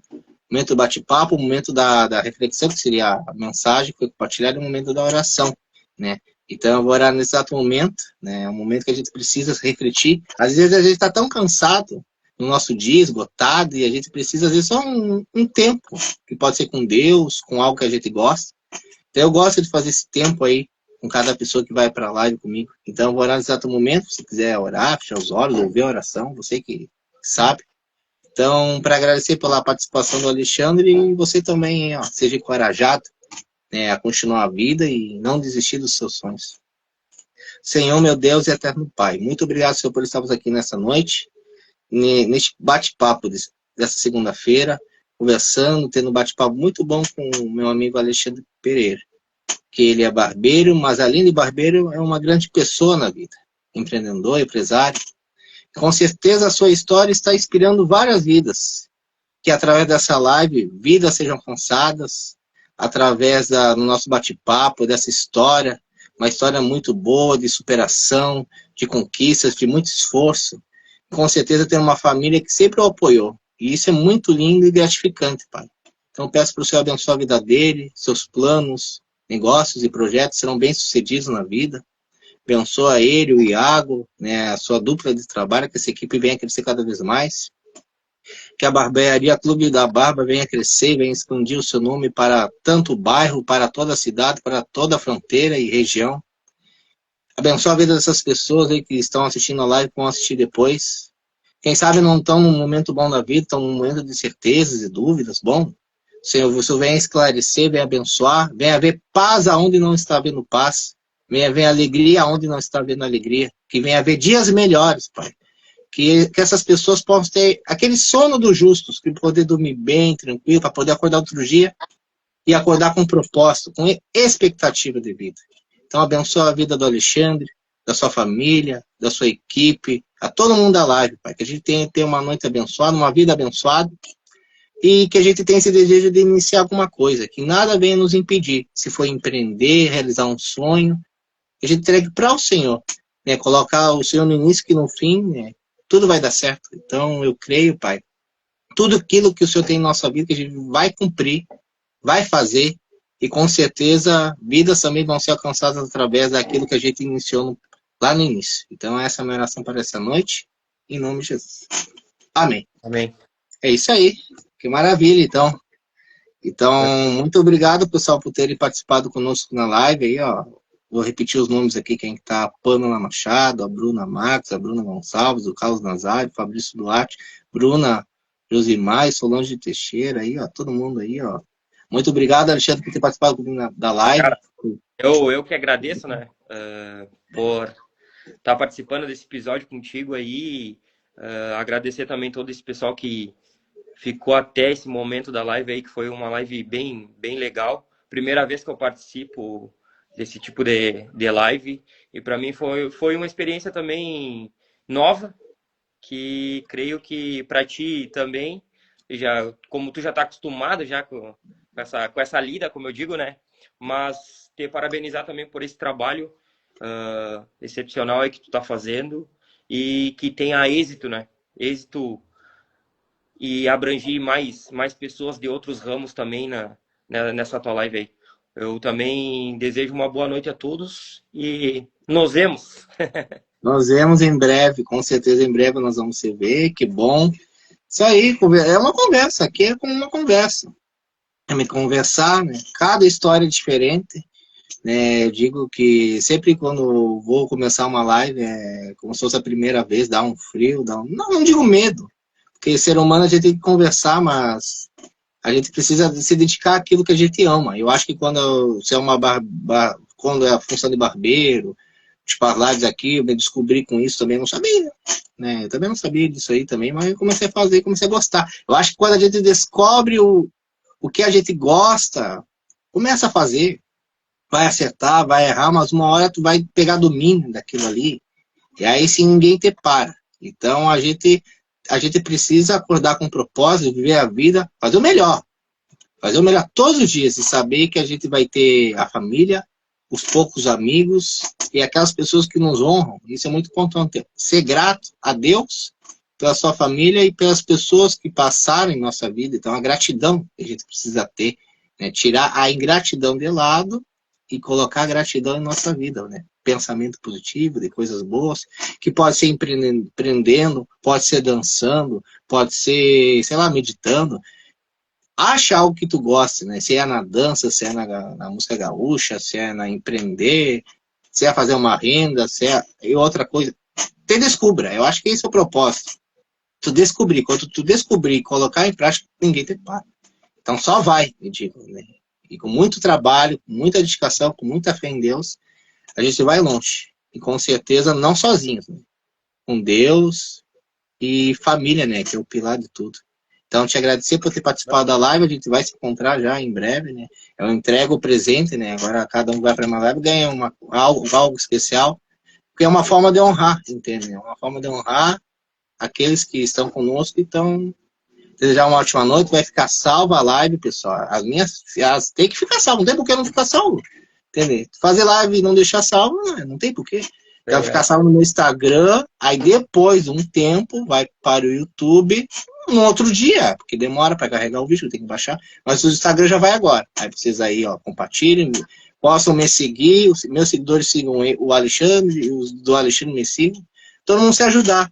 S1: momento do bate-papo, momento da reflexão, que seria a mensagem que foi compartilhada, e o momento da oração, né? Então, eu vou orar nesse exato momento, né? É um momento que a gente precisa refletir. Às vezes a gente está tão cansado no nosso dia, esgotado, e a gente precisa, às vezes, só um tempo, que pode ser com Deus, com algo que a gente gosta. Então, eu gosto de fazer esse tempo aí com cada pessoa que vai para a live comigo. Então, eu vou orar nesse exato momento. Se quiser orar, fechar os olhos, ouvir a oração, você que sabe. Então, para agradecer pela participação do Alexandre e você também, ó, seja encorajado, né, a continuar a vida e não desistir dos seus sonhos. Senhor, meu Deus e eterno Pai, muito obrigado, Senhor, por estarmos aqui nessa noite, neste bate-papo dessa segunda-feira, conversando, tendo um bate-papo muito bom com o meu amigo Alexandre Pereira, que ele é barbeiro, mas além de barbeiro, é uma grande pessoa na vida, empreendedor, empresário. Com certeza a sua história está inspirando várias vidas, que através dessa live, vidas sejam alcançadas, através do nosso bate-papo, dessa história, uma história muito boa de superação, de conquistas, de muito esforço. Com certeza tem uma família que sempre o apoiou. E isso é muito lindo e gratificante, Pai. Então peço para o Senhor abençoar a vida dele, seus planos, negócios e projetos serão bem-sucedidos na vida. Abençoa ele, o Iago, né, a sua dupla de trabalho, que essa equipe venha crescer cada vez mais. Que a Barbearia Clube da Barba venha crescer, venha expandir o seu nome para tanto o bairro, para toda a cidade, para toda a fronteira e região. Abençoa a vida dessas pessoas aí que estão assistindo a live e vão assistir depois. Quem sabe não estão num momento bom da vida, estão num momento de certezas e dúvidas. Bom, Senhor, o Senhor venha esclarecer, venha abençoar, venha haver paz aonde não está havendo paz, venha haver alegria aonde não está havendo alegria, que venha haver dias melhores, Pai. Que essas pessoas possam ter aquele sono dos justos, que poder dormir bem, tranquilo, para poder acordar outro dia e acordar com propósito, com expectativa de vida. Então, abençoa a vida do Alexandre, da sua família, da sua equipe, a todo mundo da live, Pai. Que a gente tenha uma noite abençoada, uma vida abençoada e que a gente tenha esse desejo de iniciar alguma coisa, que nada venha nos impedir. Se for empreender, realizar um sonho, que a gente entregue para o Senhor, né? Colocar o Senhor no início e no fim, né? Tudo vai dar certo. Então, eu creio, Pai, tudo aquilo que o Senhor tem em nossa vida, que a gente vai cumprir, vai fazer, e com certeza vidas também vão ser alcançadas através daquilo que a gente iniciou lá no início. Então, essa é a minha oração para essa noite, em nome de Jesus. Amém.
S2: Amém.
S1: É isso aí. Que maravilha, então. Então, muito obrigado, pessoal, por terem participado conosco na live aí, ó. Vou repetir os nomes aqui, quem está: Pamela Machado, a Bruna Marques, a Bruna Gonçalves, o Carlos Nazário, Fabrício Duarte, Bruna Josimar, Solange Teixeira, aí, ó, todo mundo aí, ó. Muito obrigado, Alexandre, por ter participado comigo da live.
S2: Cara, eu que agradeço, né, por estar participando desse episódio contigo aí. Agradecer também todo esse pessoal que ficou até esse momento da live aí, que foi uma live bem, bem legal. Primeira vez que eu participo desse tipo de live. E para mim foi uma experiência também nova, que creio que para ti também, já, como tu já está acostumado já com essa lida, como eu digo, né? Mas te parabenizar também por esse trabalho excepcional aí que tu está fazendo e que tenha êxito, né? Êxito e abrangir mais pessoas de outros ramos também nessa tua live aí. Eu também desejo uma boa noite a todos e nos vemos.
S1: Nós vemos em breve, com certeza em breve nós vamos se ver, que bom. Isso aí, é uma conversa, aqui é como uma conversa. É me conversar, né? Cada história é diferente. Né? Eu digo que sempre quando vou começar uma live, é como se fosse a primeira vez, dá um frio, não digo medo, porque ser humano a gente tem que conversar, mas a gente precisa se dedicar àquilo que a gente ama. Eu acho que se é quando é a função de barbeiro, tipo as lives aqui, eu me descobri com isso também, não sabia, né? Eu também não sabia disso aí também, mas eu comecei a fazer, comecei a gostar. Eu acho que quando a gente descobre o que a gente gosta, começa a fazer, vai acertar, vai errar, mas uma hora tu vai pegar domínio daquilo ali, e aí sim ninguém te para. Então a gente precisa acordar com um propósito, viver a vida, fazer o melhor todos os dias e saber que a gente vai ter a família, os poucos amigos e aquelas pessoas que nos honram. Isso é muito importante. Ser grato a Deus pela sua família e pelas pessoas que passaram em nossa vida. Então, a gratidão que a gente precisa ter, né? Tirar a ingratidão de lado e colocar a gratidão em nossa vida, né? Pensamento positivo, de coisas boas, que pode ser empreendendo, pode ser dançando, pode ser, sei lá, meditando. Acha algo que tu goste, né? Se é na dança, se é na música gaúcha, se é na empreender, se é fazer uma renda, se é e outra coisa. Te descubra. Eu acho que esse é o propósito. Tu descobrir. Quando tu descobrir e colocar em prática, ninguém te para. Então só vai, eu digo, né? E com muito trabalho, com muita dedicação, com muita fé em Deus, a gente vai longe. E com certeza não sozinhos, né? Com Deus e família, né? Que é o pilar de tudo. Então, te agradecer por ter participado da live. A gente vai se encontrar já em breve, né? Eu entrego o presente, né? Agora cada um vai para uma live e ganha algo especial, porque é uma forma de honrar, entende? É uma forma de honrar aqueles que estão conosco e estão. Desejar uma ótima noite. Vai ficar salva a live, pessoal. Elas tem que ficar salvo. Não tem por que não ficar salvo. Entendeu? Fazer live e não deixar salvo, não tem por quê. Então, ficar salvo no meu Instagram, aí depois, um tempo, vai para o YouTube, no outro dia, porque demora para carregar o vídeo, tem que baixar. Mas o Instagram já vai agora. Aí vocês aí, ó, compartilhem, possam me seguir, os meus seguidores sigam o Alexandre, e os do Alexandre me sigam. Todo mundo se ajudar.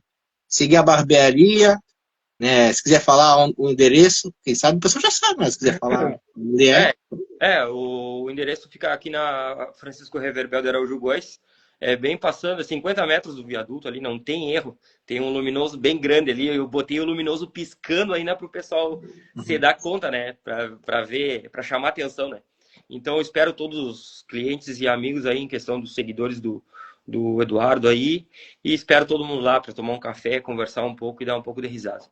S1: Seguir a barbearia, né? Se quiser falar o endereço, quem sabe, o pessoal já sabe, mas se quiser falar onde é.
S2: O endereço fica aqui na Francisco Reverbel de Araújo Góes, bem passando, 50 metros do viaduto ali, não tem erro. Tem um luminoso bem grande ali, eu botei o luminoso piscando ainda para o pessoal se dar conta, né? Para ver, para chamar atenção, né? Então, eu espero todos os clientes e amigos aí, em questão dos seguidores do Eduardo aí, e espero todo mundo lá para tomar um café, conversar um pouco e dar um pouco de risada.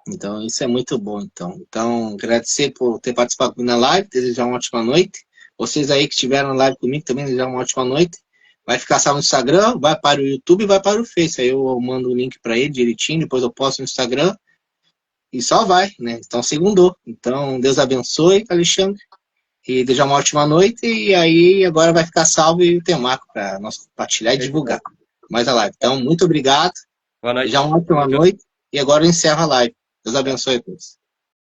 S1: Então, isso é muito bom, então. Então, agradecer por ter participado na live, desejar uma ótima noite. Vocês aí que estiveram na live comigo também, desejar uma ótima noite. Vai ficar salvo no Instagram, vai para o YouTube e vai para o Face. Aí eu mando o link para ele direitinho, depois eu posto no Instagram. E só vai, né? Então, segundou. Então, Deus abençoe, Alexandre. E desejar uma ótima noite. E aí, agora vai ficar salvo e tem marco para nós compartilhar e divulgar mais a live. Então, muito obrigado.
S2: Boa noite.
S1: Desejar uma ótima noite. E agora eu encerro a live. Deus abençoe a todos.